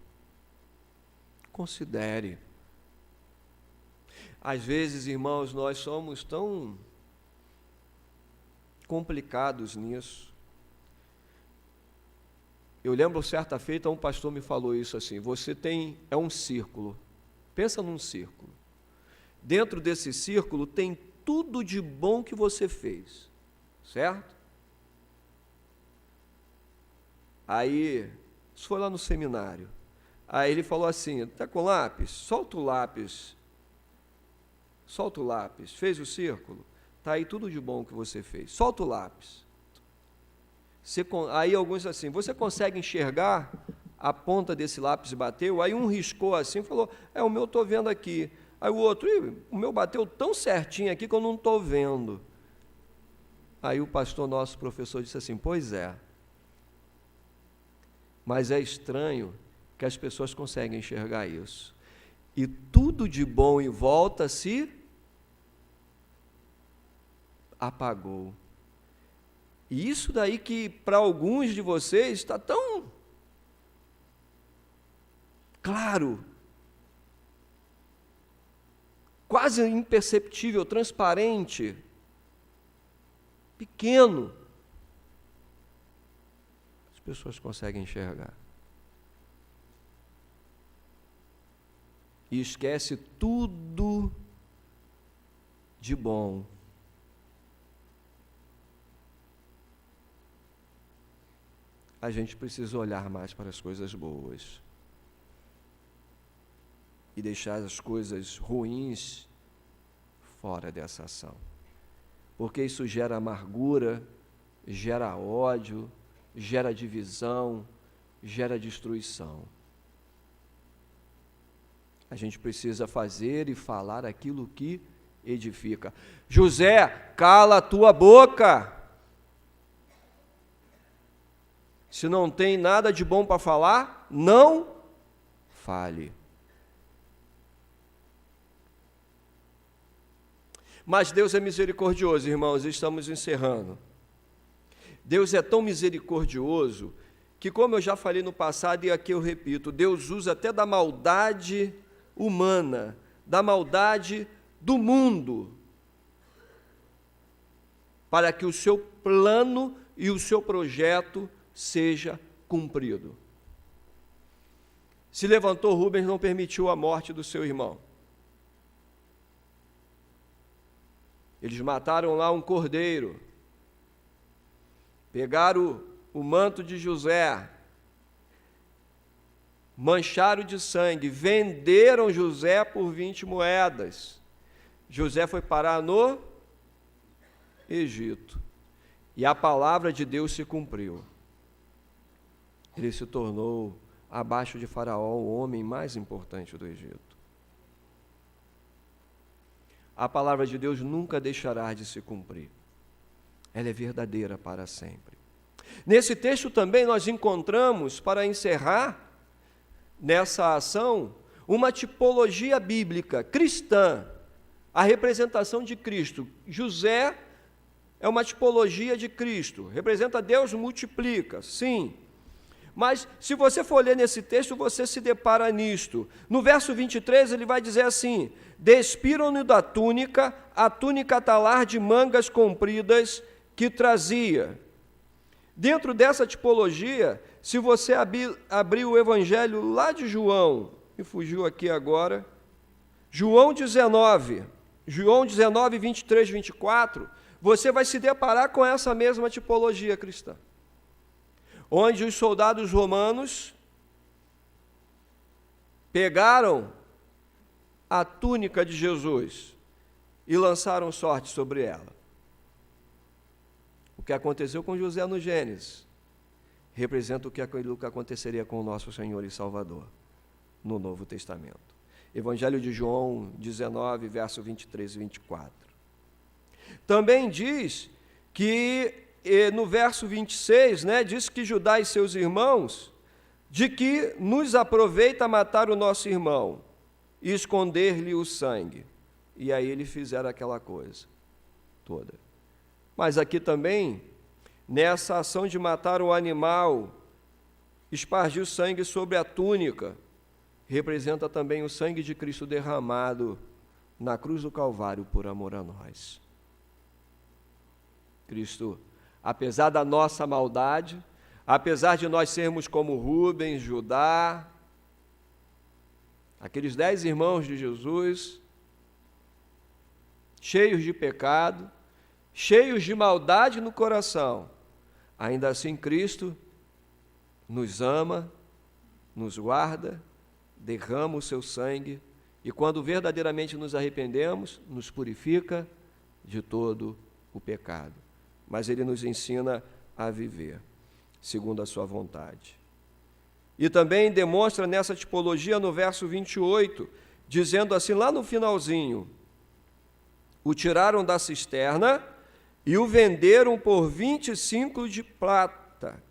Considere. Às vezes, irmãos, nós somos tão complicados nisso. Eu lembro, certa feita, um pastor me falou isso assim: você é um círculo. Pensa num círculo. Dentro desse círculo tem tudo de bom que você fez, certo? Aí, isso foi lá no seminário. Aí ele falou assim: está com lápis? Solta o lápis. Solta o lápis. Fez o círculo? Está aí tudo de bom que você fez. Solta o lápis. Aí alguns assim: você consegue enxergar a ponta desse lápis bateu? Aí um riscou assim e falou: o meu estou vendo aqui. Aí o outro: o meu bateu tão certinho aqui que eu não estou vendo. Aí o pastor, nosso professor, disse assim: pois é. Mas é estranho que as pessoas conseguem enxergar isso. E tudo de bom em volta se apagou. E isso daí que para alguns de vocês está tão claro, quase imperceptível, transparente, pequeno. As pessoas conseguem enxergar. E esquece tudo de bom. A gente precisa olhar mais para as coisas boas e deixar as coisas ruins fora dessa ação, porque isso gera amargura, gera ódio, gera divisão, gera destruição. A gente precisa fazer e falar aquilo que edifica. José, cala a tua boca. Se não tem nada de bom para falar, não fale. Mas Deus é misericordioso, irmãos, estamos encerrando. Deus é tão misericordioso que, como eu já falei no passado e aqui eu repito, Deus usa até da maldade humana, da maldade do mundo, para que o seu plano e o seu projeto seja cumprido. Se levantou Rubens, não permitiu a morte do seu irmão. Eles mataram lá um cordeiro, pegaram o manto de José, mancharam de sangue, venderam José por 20 moedas. José foi parar no Egito. E a palavra de Deus se cumpriu. Ele se tornou, abaixo de Faraó, o homem mais importante do Egito. A palavra de Deus nunca deixará de se cumprir. ela é verdadeira para sempre. Nesse texto também nós encontramos, para encerrar nessa ação, uma tipologia bíblica cristã, a representação de Cristo. José é uma tipologia de Cristo, representa Deus multiplica, sim. Mas se você for ler nesse texto, você se depara nisto. No verso 23 ele vai dizer assim: despiram-no da túnica, a túnica talar de mangas compridas que trazia. Dentro dessa tipologia, se você abrir o evangelho lá de João, me fugiu aqui agora, João 19, 23, 24, você vai se deparar com essa mesma tipologia cristã, onde os soldados romanos pegaram a túnica de Jesus e lançaram sorte sobre ela. O que aconteceu com José no Gênesis representa aquilo que aconteceria com o nosso Senhor e Salvador no Novo Testamento. Evangelho de João 19, verso 23 e 24. Também diz que, no verso 26, diz que Judá e seus irmãos, de que nos aproveita matar o nosso irmão e esconder-lhe o sangue. E aí eles fizeram aquela coisa toda. Mas aqui também, nessa ação de matar o animal, espargiu sangue sobre a túnica, representa também o sangue de Cristo derramado na cruz do Calvário por amor a nós. Cristo, apesar da nossa maldade, apesar de nós sermos como Rubens, Judá, aqueles 10 irmãos de Jesus, cheios de pecado, cheios de maldade no coração, ainda assim Cristo nos ama, nos guarda, derrama o seu sangue e quando verdadeiramente nos arrependemos, nos purifica de todo o pecado. Mas Ele nos ensina a viver segundo a sua vontade. E também demonstra nessa tipologia no verso 28, dizendo assim lá no finalzinho: o tiraram da cisterna e o venderam por 20 ciclos de prata,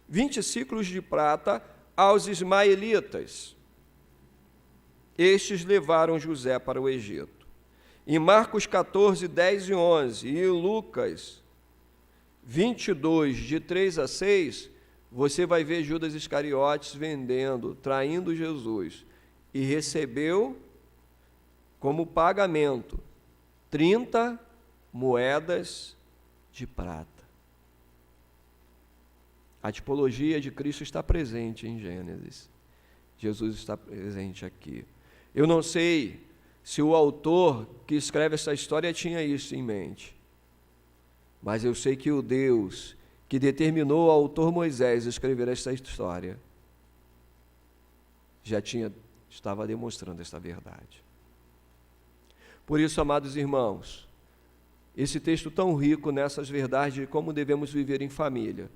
20 ciclos de prata aos ismaelitas. Estes levaram José para o Egito. Em Marcos 14, 10 e 11, e em Lucas 22, de 3 a 6, você vai ver Judas Iscariotes vendendo, traindo Jesus, e recebeu como pagamento 30 moedas de prata. A tipologia de Cristo está presente em Gênesis. Jesus está presente aqui. Eu não sei se o autor que escreve essa história tinha isso em mente, mas eu sei que o Deus que determinou ao autor Moisés escrever esta história estava demonstrando esta verdade. Por isso, amados irmãos, esse texto tão rico nessas verdades de como devemos viver em família,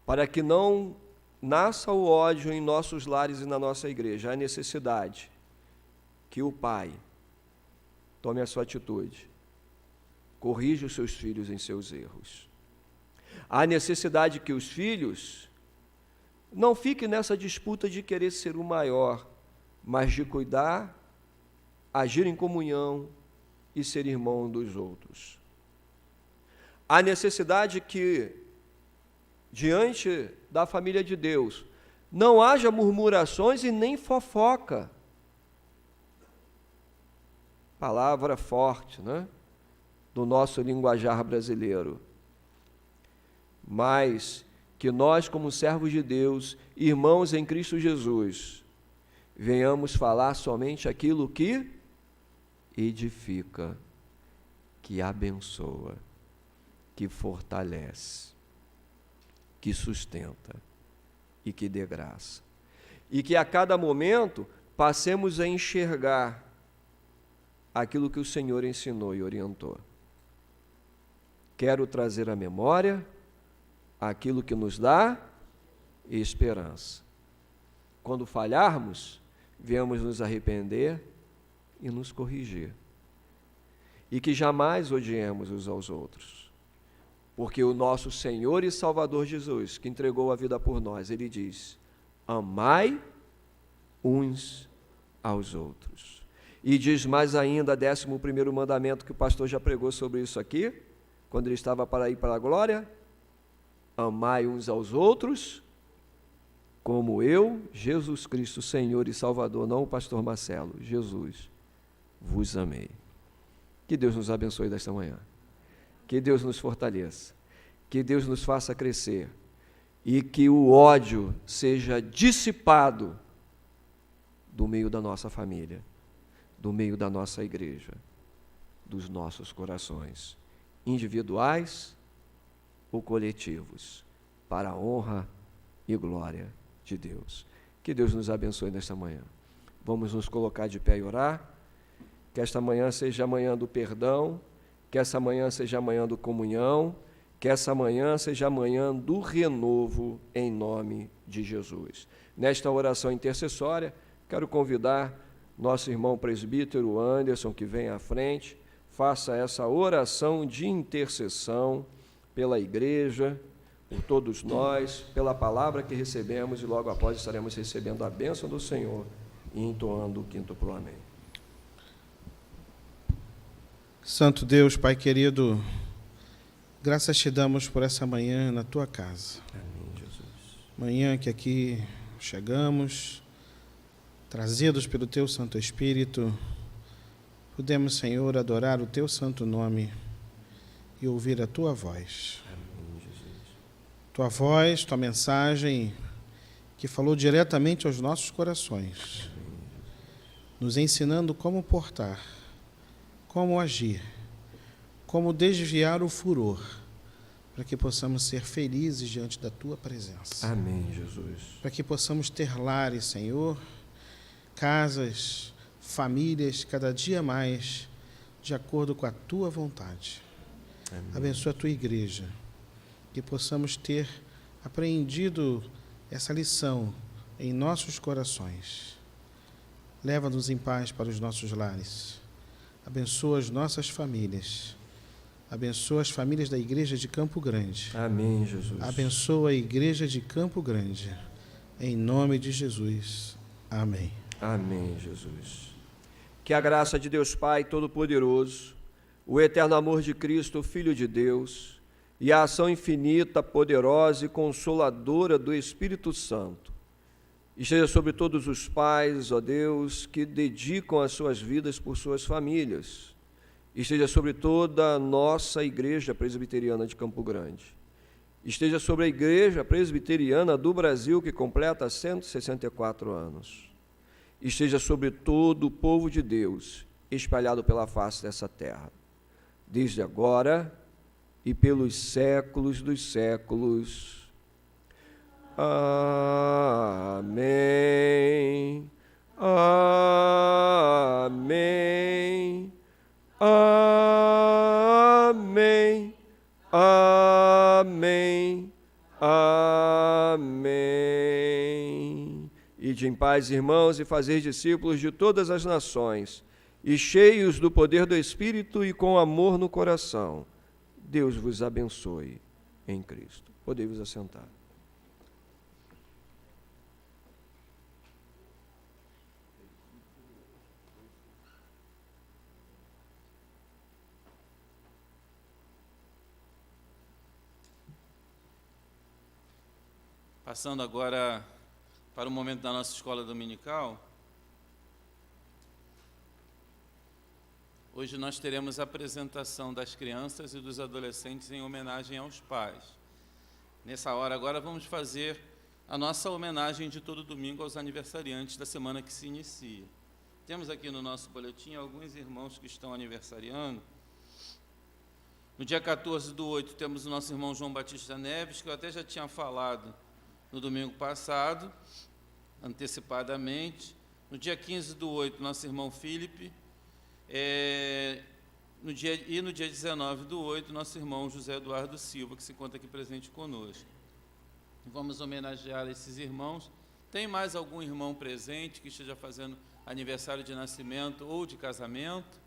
para que não nasça o ódio em nossos lares e na nossa igreja, há necessidade que o pai tome a sua atitude, corrija os seus filhos em seus erros. Há necessidade que os filhos não fiquem nessa disputa de querer ser o maior, mas de cuidar, agir em comunhão e ser irmão dos outros. Há necessidade que, diante da família de Deus, não haja murmurações e nem fofoca. Palavra forte, do nosso linguajar brasileiro. Mas que nós, como servos de Deus, irmãos em Cristo Jesus, venhamos falar somente aquilo que edifica, que abençoa, que fortalece, que sustenta e que dê graça. E que a cada momento passemos a enxergar aquilo que o Senhor ensinou e orientou. Quero trazer à memória aquilo que nos dá esperança. Quando falharmos, venhamos nos arrepender e nos corrigir. E que jamais odiemos uns aos outros. Porque o nosso Senhor e Salvador Jesus, que entregou a vida por nós, ele diz: amai uns aos outros. E diz mais ainda, 11º mandamento, que o pastor já pregou sobre isso aqui, quando ele estava para ir para a glória: amai uns aos outros, como eu, Jesus Cristo, Senhor e Salvador, não o pastor Marcelo, Jesus, vos amei. Que Deus nos abençoe desta manhã. Que Deus nos fortaleça. Que Deus nos faça crescer. E que o ódio seja dissipado do meio da nossa família, do meio da nossa igreja, dos nossos corações, individuais ou coletivos, para a honra e glória de Deus. Que Deus nos abençoe nesta manhã. Vamos nos colocar de pé e orar. Que esta manhã seja a manhã do perdão, que essa manhã seja a manhã do comunhão, que essa manhã seja a manhã do renovo, em nome de Jesus. Nesta oração intercessória, quero convidar nosso irmão presbítero Anderson, que vem à frente, faça essa oração de intercessão pela igreja, por todos nós, pela palavra que recebemos, e logo após estaremos recebendo a bênção do Senhor e entoando o quíntuplo amém. Santo Deus, Pai querido, graças te damos por essa manhã na tua casa. Amém, Jesus. Manhã que aqui chegamos, trazidos pelo teu Santo Espírito, podemos, Senhor, adorar o teu santo nome e ouvir a tua voz. Amém, Jesus. Tua voz, tua mensagem, que falou diretamente aos nossos corações, nos ensinando como portar, como agir, como desviar o furor, para que possamos ser felizes diante da tua presença. Amém, Jesus. Para que possamos ter lares, Senhor, casas, famílias, cada dia mais, de acordo com a tua vontade. Amém. Abençoa a tua igreja, que possamos ter aprendido essa lição em nossos corações. Leva-nos em paz para os nossos lares. Abençoa as nossas famílias. Abençoa as famílias da igreja de Campo Grande. Amém, Jesus. Abençoa a igreja de Campo Grande. Em nome de Jesus. Amém. Amém, Jesus. Que a graça de Deus Pai Todo-Poderoso, o eterno amor de Cristo, Filho de Deus, e a ação infinita, poderosa e consoladora do Espírito Santo esteja sobre todos os pais, ó Deus, que dedicam as suas vidas por suas famílias. Esteja sobre toda a nossa Igreja Presbiteriana de Campo Grande. Esteja sobre a Igreja Presbiteriana do Brasil, que completa 164 anos. Esteja sobre todo o povo de Deus, espalhado pela face dessa terra, desde agora e pelos séculos dos séculos. Amém. Amém. Amém. Amém. Amém. Ide em paz, irmãos, e fazer discípulos de todas as nações, e cheios do poder do Espírito e com amor no coração. Deus vos abençoe em Cristo. Podem vos assentar. Passando agora para o momento da nossa escola dominical, hoje nós teremos a apresentação das crianças e dos adolescentes em homenagem aos pais. Nessa hora agora vamos fazer a nossa homenagem de todo domingo aos aniversariantes da semana que se inicia. Temos aqui no nosso boletim alguns irmãos que estão aniversariando. No dia 14/8 temos o nosso irmão João Batista Neves, que eu até já tinha falado no domingo passado, antecipadamente. No dia 15/8, nosso irmão Felipe. No dia 19/8, nosso irmão José Eduardo Silva, que se encontra aqui presente conosco. Vamos homenagear esses irmãos. Tem mais algum irmão presente que esteja fazendo aniversário de nascimento ou de casamento?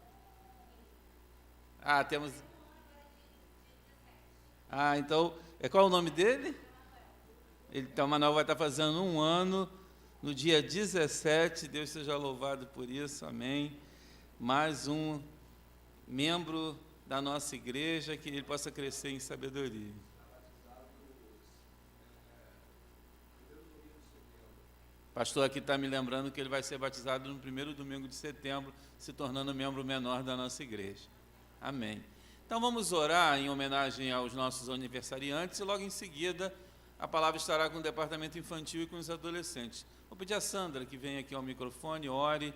Temos... Ah, então, qual é o nome dele? Então, o Manuel vai estar fazendo 1 ano, no dia 17, Deus seja louvado por isso, amém. Mais um membro da nossa igreja, que ele possa crescer em sabedoria. O pastor aqui está me lembrando que ele vai ser batizado no 1º domingo de setembro, se tornando membro menor da nossa igreja. Amém. Então vamos orar em homenagem aos nossos aniversariantes e logo em seguida a palavra estará com o departamento infantil e com os adolescentes. Vou pedir a Sandra que venha aqui ao microfone, ore,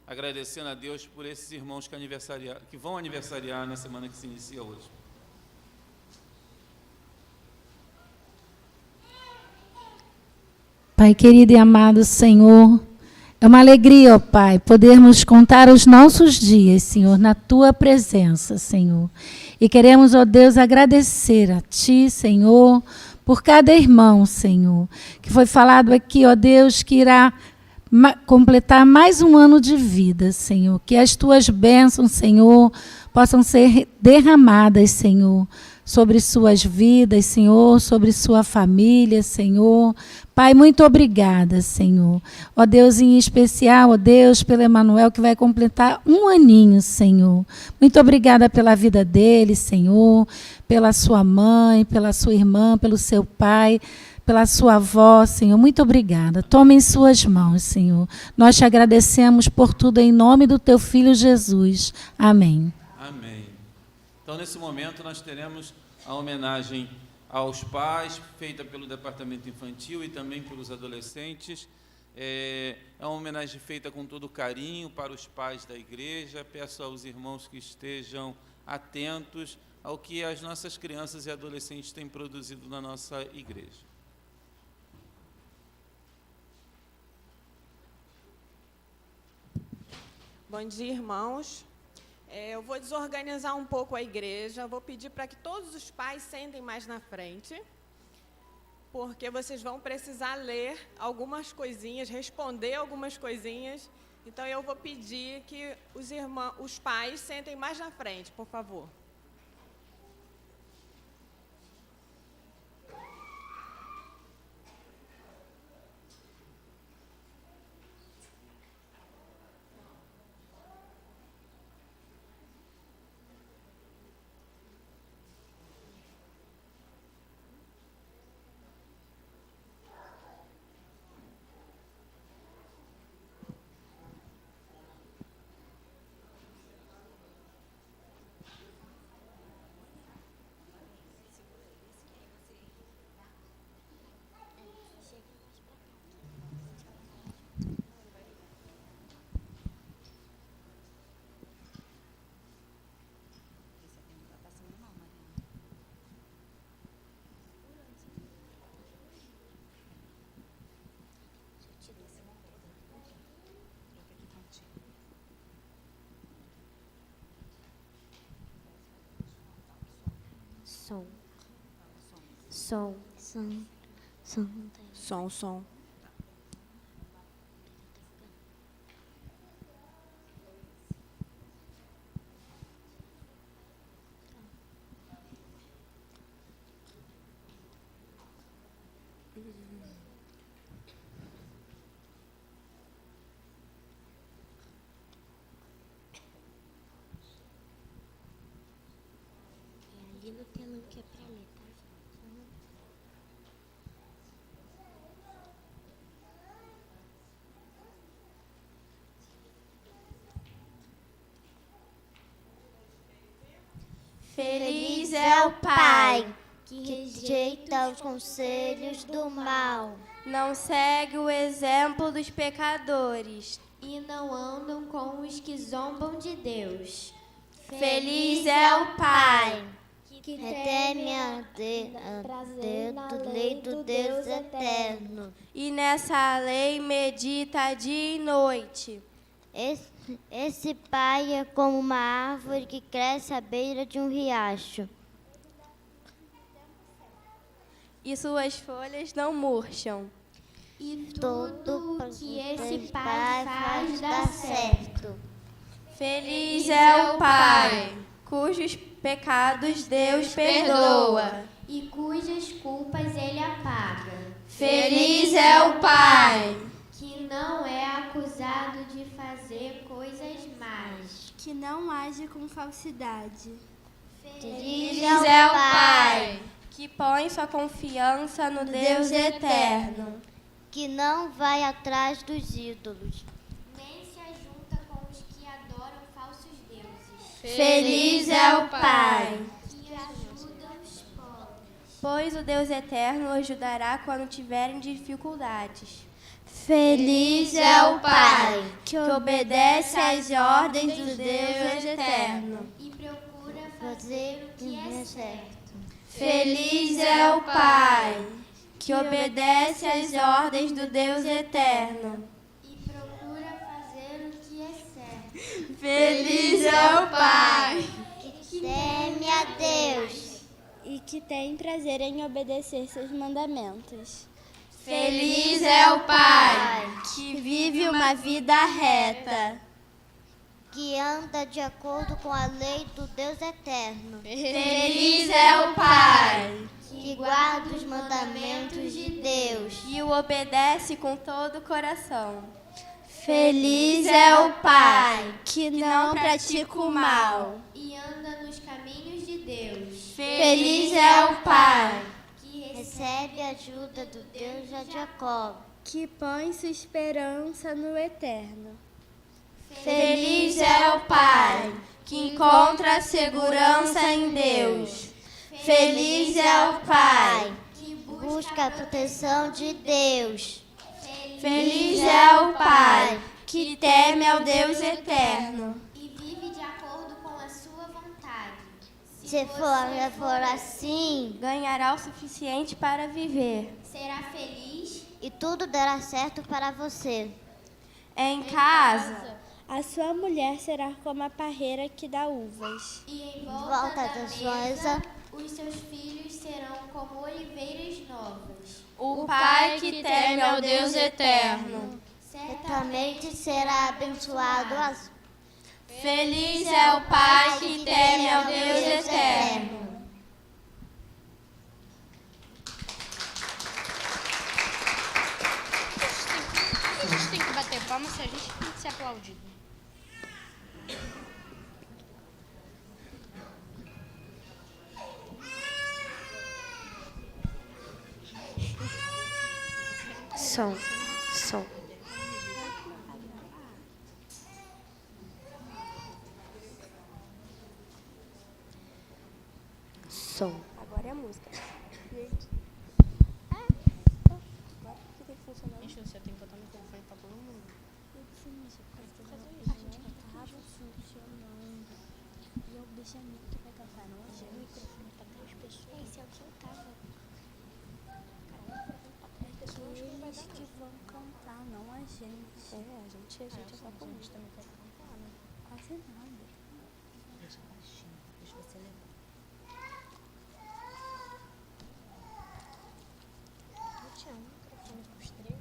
agradecendo a Deus por esses irmãos que vão aniversariar na semana que se inicia hoje. Pai querido e amado Senhor, é uma alegria, ó Pai, podermos contar os nossos dias, Senhor, na Tua presença, Senhor. E queremos, ó Deus, agradecer a Ti, Senhor, por cada irmão, Senhor, que foi falado aqui, ó Deus, que irá completar mais um ano de vida, Senhor. Que as Tuas bênçãos, Senhor, possam ser derramadas, Senhor, sobre suas vidas, Senhor, sobre sua família, Senhor. Pai, muito obrigada, Senhor. Ó Deus, em especial, ó Deus, pelo Emanuel, que vai completar 1 aninho, Senhor. Muito obrigada pela vida dele, Senhor, pela sua mãe, pela sua irmã, pelo seu pai, pela sua avó, Senhor. Muito obrigada. Tome em suas mãos, Senhor. Nós te agradecemos por tudo em nome do teu Filho Jesus. Amém. Amém. Então, nesse momento, nós teremos a homenagem aos pais, feita pelo departamento infantil e também pelos adolescentes. É uma homenagem feita com todo carinho para os pais da igreja. Peço aos irmãos que estejam atentos ao que as nossas crianças e adolescentes têm produzido na nossa igreja. Bom dia, irmãos. Eu vou desorganizar um pouco a igreja, vou pedir para que todos os pais sentem mais na frente, porque vocês vão precisar ler algumas coisinhas, responder algumas coisinhas. Então, eu vou pedir que os pais sentem mais na frente, por favor. Som. Ali no telão que é pra ler, tá? Feliz é o pai que rejeita os conselhos do mal, não segue o exemplo dos pecadores e não andam com os que zombam de Deus. Feliz é o pai que teme a lei do Deus eterno e nessa lei medita dia e noite. Esse pai é como uma árvore que cresce à beira de um riacho. E suas folhas não murcham. E tudo que esse pai faz dá certo. Feliz é o pai cujos pecados Deus perdoa, e cujas culpas ele apaga. feliz é o pai Que não é acusado de fazer coisas más. Que não age com falsidade. Feliz é o pai que põe sua confiança no Deus eterno, Que não vai atrás dos ídolos. Nem se ajunta com os que adoram falsos deuses. feliz é o pai Que ajuda os pobres. pois o Deus eterno o ajudará quando tiverem dificuldades. Feliz é o pai que obedece às ordens do Deus eterno. E procura fazer o que é certo. Feliz é o pai que obedece às ordens do Deus eterno. E procura fazer o que é certo. Feliz é o pai Que teme a Deus. e que tem prazer em obedecer seus mandamentos. Feliz é o pai que vive uma vida reta. Que anda de acordo com a lei do Deus eterno. Feliz é o pai Que guarda os mandamentos de Deus. e o obedece com todo o coração. Feliz é o pai que não pratica o mal. E anda nos caminhos de Deus. Feliz é o pai Que recebe a ajuda do Deus de Jacó. Que põe sua esperança no eterno. Feliz é o pai que encontra segurança em Deus. Feliz é o pai Que busca a proteção de Deus. Feliz é o pai que teme ao Deus eterno. E vive de acordo com a sua vontade. Se for assim, Ganhará o suficiente para viver. será feliz e tudo dará certo para você. Em casa, A sua mulher será como a parreira que dá uvas. E em volta da mesa, os seus filhos serão como oliveiras novas. o pai que teme ao Deus eterno. Certamente será abençoado Feliz é o pai que teme ao Deus eterno. A gente tem que bater palmas se a gente tem que ser aplaudido. Som. Agora é a música. Gente, você tem que botar o microfone pra todo mundo. Funcionando. E o Benjamin que vai cantar, não é? O microfone pra 3 pessoas. Esse é o que eu tava. Eles que vão cantar, não a gente. A gente é só com isso. Também quer cantar, né? Quase nada. Deixa baixinho, deixa você levar. Eu tinha um microfone pros 3.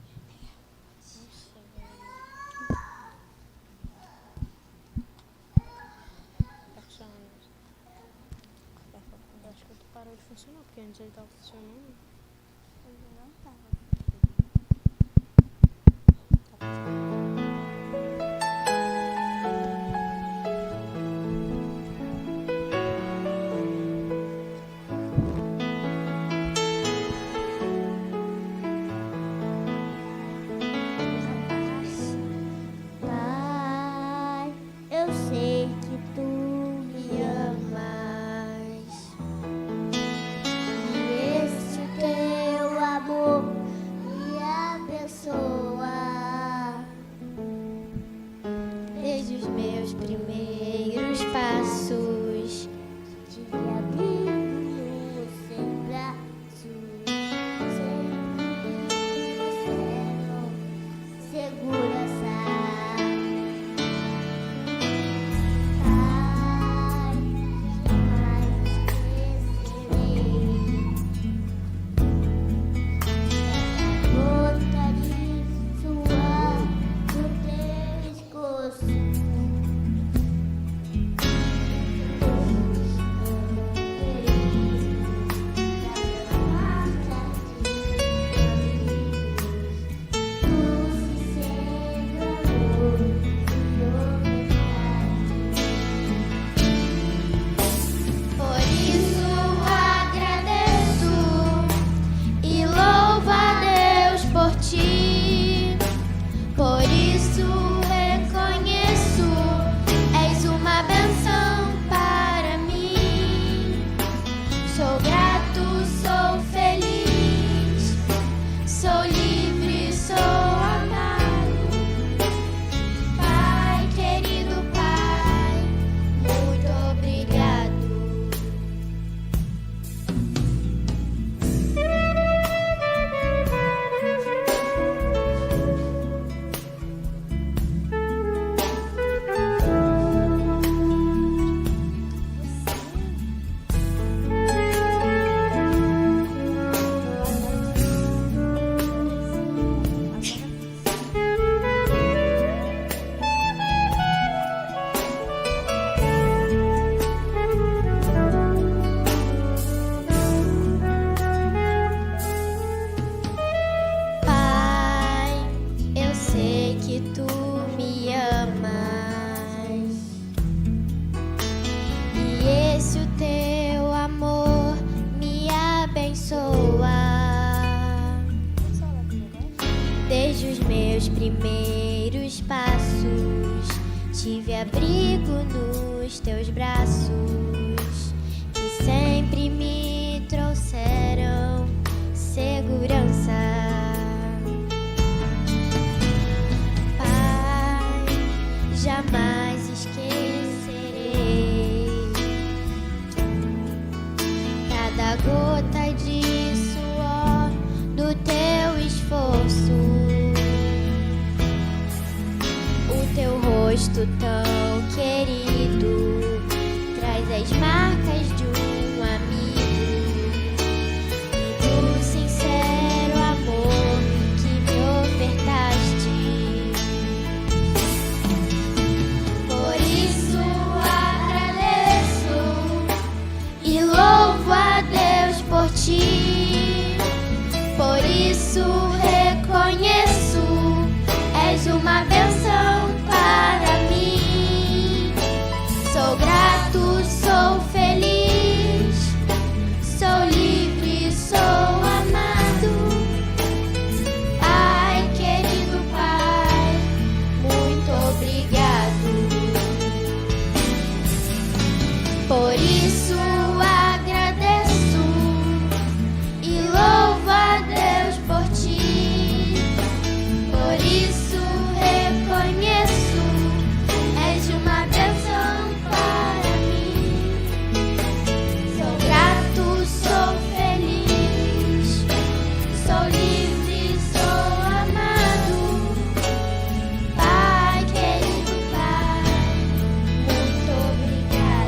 Nossa, velho. Tá funcionando. Eu acho que parou de funcionar, porque antes ele tava funcionando. Ele não tava. Pai, eu sei que tu me amas. E esse teu gota de suor do teu esforço, o teu rosto tão querido traz as marcas de um amigo, e do sincero amor que me ofertaste. Por isso agradeço e louvo a Deus por ti. Por isso reconheço, és uma bênção para mim. Sou grato, sou feliz, sou livre, sou amado. Pai, querido Pai, muito obrigado. Por isso agradeço e louvo a Deus por ti. Por isso reconheço, és uma bênção para mim. Sou grato, sou feliz, sou livre, sou amado. Pai, querido Pai, muito obrigado.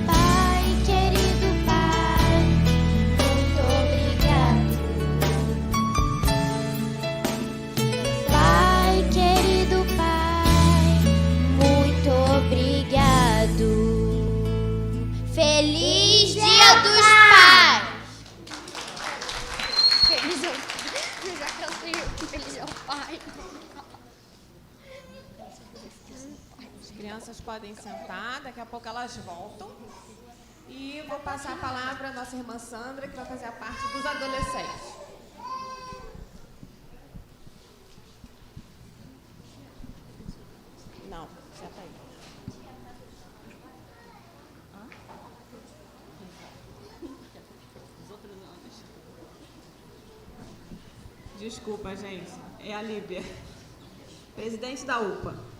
Pai, querido Pai, muito obrigado. Pai, querido Pai, muito obrigado. Feliz Dia dos Pais! Feliz é o eu já cantei aqui, feliz é o pai. As crianças podem sentar, daqui a pouco elas voltam. E vou passar a palavra à nossa irmã Sandra, que vai fazer a parte dos adolescentes. Não, já tá aí. Desculpa, gente. É a Líbia, presidente da UPA.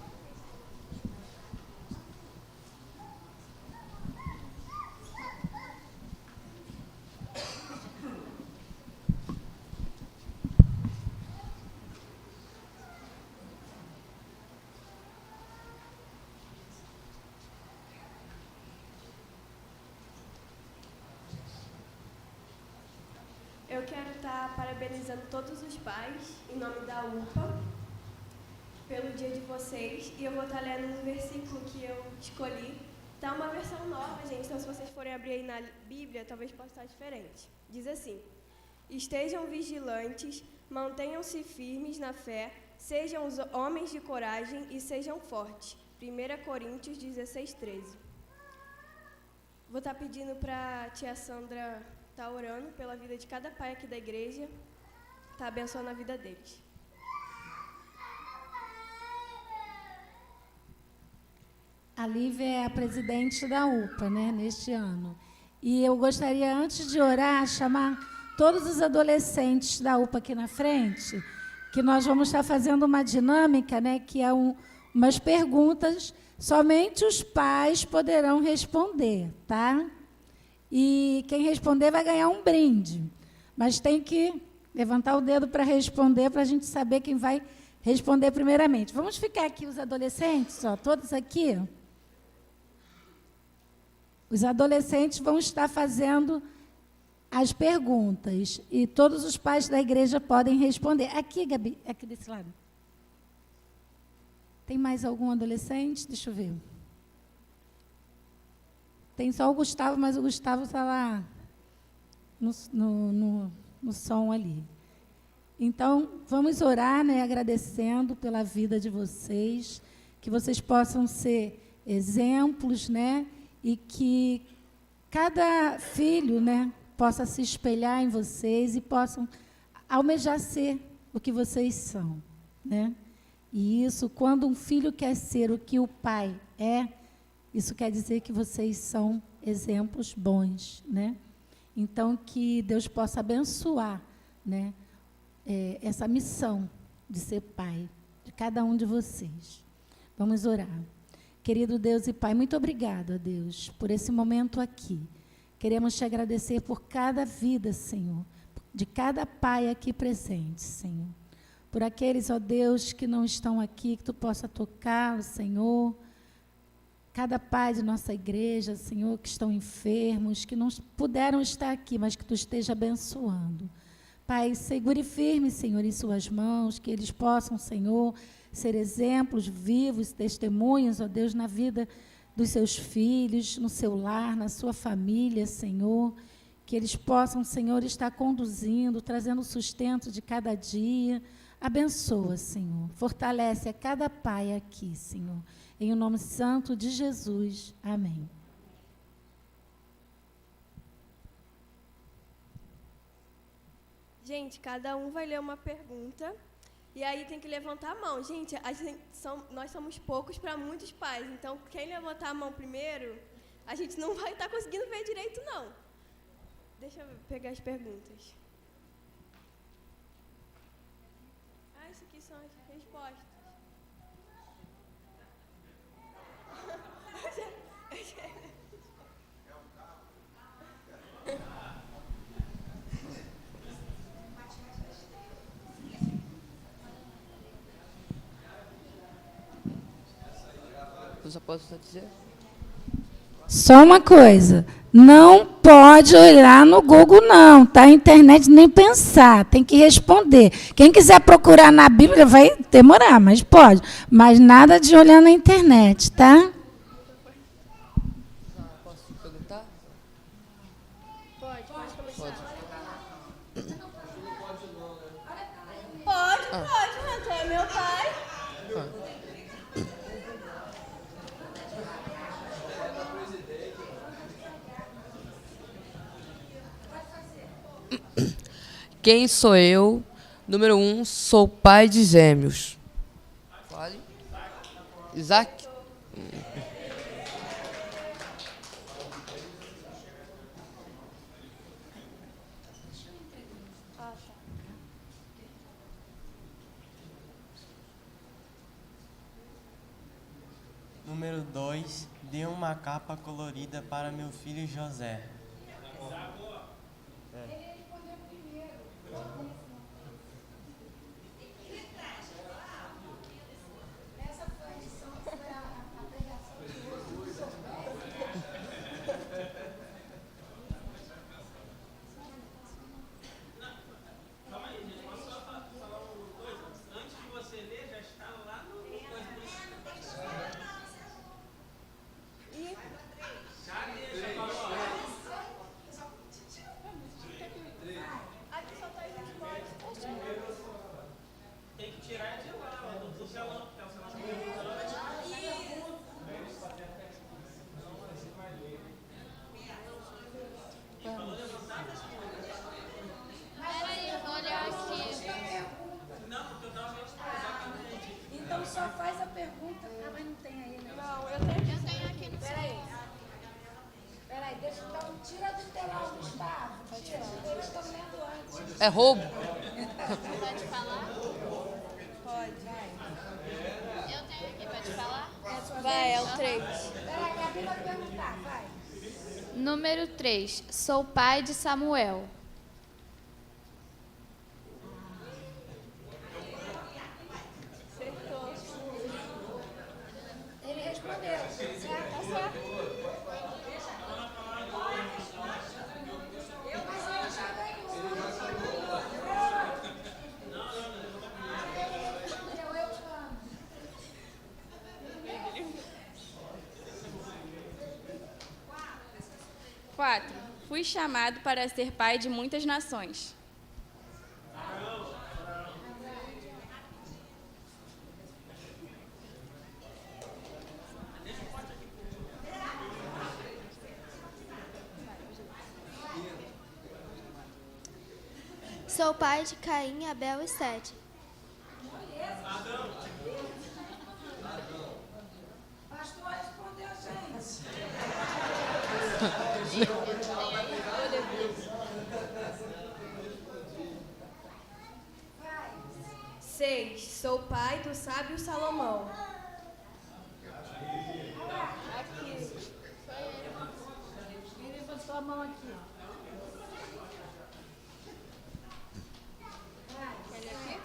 Eu quero estar parabenizando todos os pais, em nome da UPA, pelo dia de vocês. E eu vou estar lendo um versículo que eu escolhi. Tá uma versão nova, gente, então se vocês forem abrir aí na Bíblia, talvez possa estar diferente. Diz assim: estejam vigilantes, mantenham-se firmes na fé, sejam os homens de coragem e sejam fortes. 1 Coríntios 16:13. Vou estar pedindo para a tia Sandra estar orando pela vida de cada pai aqui da igreja, tá abençoando a vida deles. A Lívia é a presidente da UPA, né, neste ano. E eu gostaria, antes de orar, chamar todos os adolescentes da UPA aqui na frente, que nós vamos estar fazendo uma dinâmica, né, que é umas perguntas, somente os pais poderão responder, tá? E quem responder vai ganhar um brinde. Mas tem que levantar o dedo para responder, para a gente saber quem vai responder primeiramente. Vamos ficar aqui os adolescentes, ó, todos aqui. Os adolescentes vão estar fazendo as perguntas e todos os pais da igreja podem responder. Aqui, Gabi, aqui desse lado. Tem mais algum adolescente? Deixa eu ver. Tem só o Gustavo, mas o Gustavo está lá no som ali. Então, vamos orar, né, agradecendo pela vida de vocês, que vocês possam ser exemplos, né, e que cada filho, né, possa se espelhar em vocês e possam almejar ser o que vocês são, né? E isso, quando um filho quer ser o que o pai é, isso quer dizer que vocês são exemplos bons, né? Então, que Deus possa abençoar, né, essa missão de ser pai de cada um de vocês. Vamos orar. Querido Deus e Pai, muito obrigado, ó Deus, por esse momento aqui. Queremos te agradecer por cada vida, Senhor, de cada pai aqui presente, Senhor. Por aqueles, ó Deus, que não estão aqui, que tu possa tocá-los, Senhor. Cada pai de nossa igreja, Senhor, que estão enfermos, que não puderam estar aqui, mas que tu esteja abençoando. Pai, segure firme, Senhor, em suas mãos, que eles possam, Senhor, ser exemplos vivos, testemunhas, ó Deus, na vida dos seus filhos, no seu lar, na sua família, Senhor. Que eles possam, Senhor, estar conduzindo, trazendo o sustento de cada dia. Abençoa, Senhor. Fortalece a cada pai aqui, Senhor. Em o nome santo de Jesus. Amém. Gente, cada um vai ler uma pergunta e aí tem que levantar a mão. Gente, nós somos poucos para muitos pais, então quem levantar a mão primeiro, a gente não vai estar conseguindo ver direito, não. Deixa eu pegar as perguntas. Isso aqui são as respostas. Eu só posso só dizer? Só uma coisa, não pode olhar no Google, não, tá? A internet nem pensar, tem que responder. Quem quiser procurar na Bíblia vai demorar, mas pode. Mas nada de olhar na internet, tá? Posso perguntar? Pode começar. Pode. Pode, é meu pai. Quem sou eu? Número 1, sou pai de gêmeos. Fale. Isaac? Número 2, dê uma capa colorida para meu filho José. Então só faz a pergunta. Ah, mas não tem aí, né? Não, eu tenho aqui no Peraí. Peraí, deixa então. Tira do telão, Gustavo. Eles estão lendo antes. É roubo? Pode falar? Pode. Eu tenho aqui, pode falar? Vai, é o 3. Peraí, a Gabi vai perguntar, vai. Número 3. Sou pai de Samuel. Ele respondeu. Certo? Tá certo. Mas ele já ganhou. Eu amo. 4. Fui chamado para ser pai de muitas nações. Sou pai de Caim, Abel e Sete. Pastor respondeu, gente. 6. Sou pai do sábio Salomão. Sua mão aqui.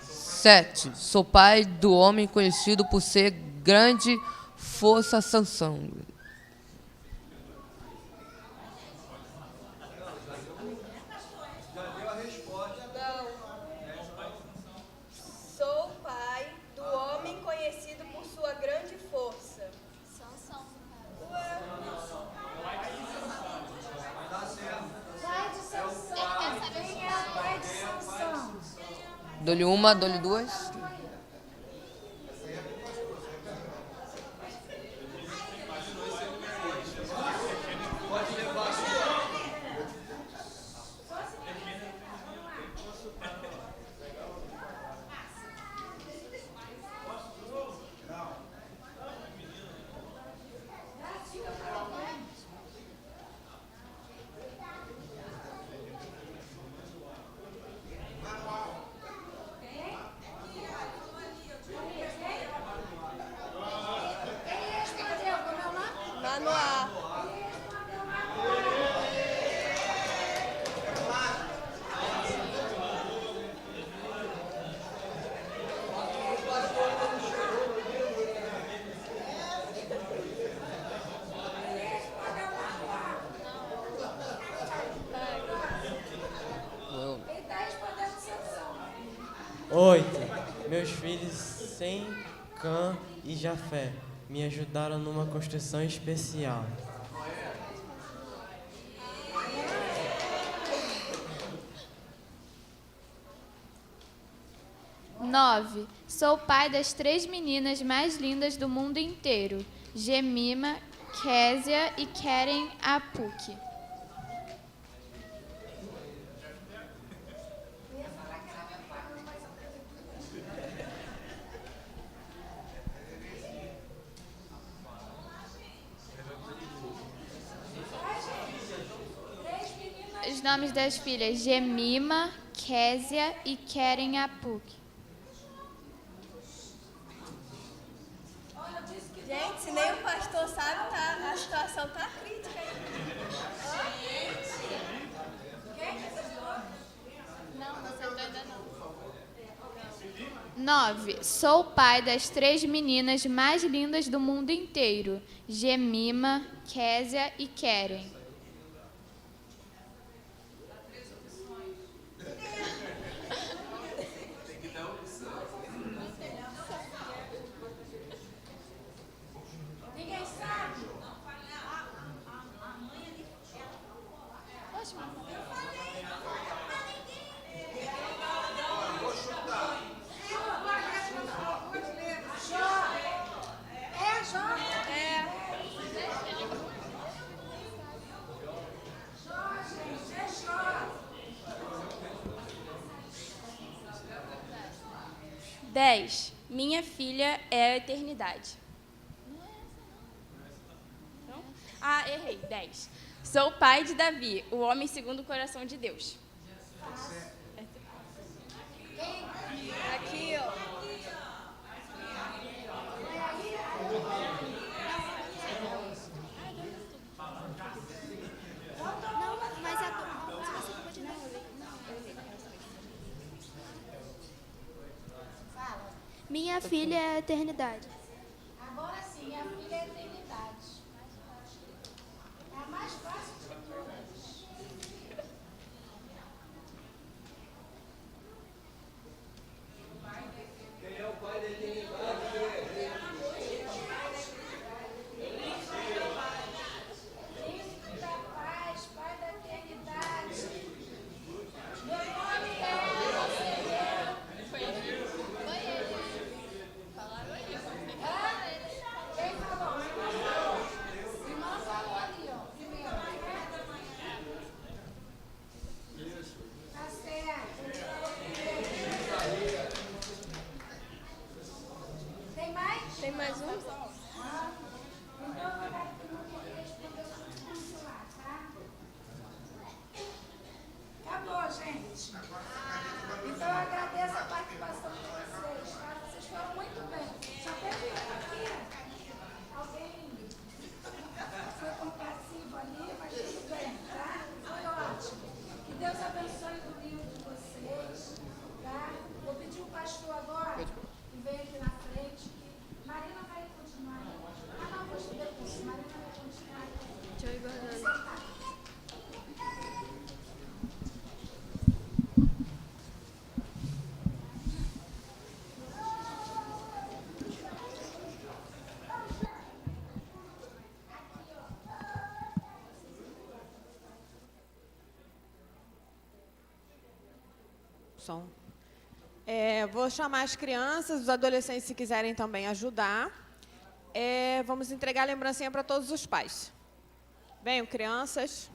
7. Sou pai do homem conhecido por ser grande força Sansão. Sou pai do homem conhecido por sua grande força. Sansão. Pai de Sansão. Quem é o pai de Sansão? Dou-lhe uma, dou-lhe duas. Manoá. Oito. Meus filhos Sem, Cã e Jafé me ajudaram numa construção especial. 9. Sou pai das 3 meninas mais lindas do mundo inteiro, Jemima, Késia e Keren Apuk. 10. Os nomes das filhas Jemima, Késia e Keren Apuk. Gente, se nem o pastor sabe, a situação tá crítica aí. Não, você ainda não. 9. Sou pai das 3 meninas mais lindas do mundo inteiro, Jemima, Késia e Keren. 10. Minha filha é a eternidade. Não? Ah, errei. 10. Sou pai de Davi, o homem segundo o coração de Deus. Aqui, ó. Minha filha é a eternidade. Agora sim, minha filha é a eternidade. É a mais fácil de todas. Quem é o pai da eternidade? Príncipe da paz, pai da eternidade. Meu nome é Senhor. Foi ele. Falaram aí. Edson. Vou chamar as crianças, os adolescentes, se quiserem também ajudar. Vamos entregar a lembrancinha para todos os pais. Venham, crianças.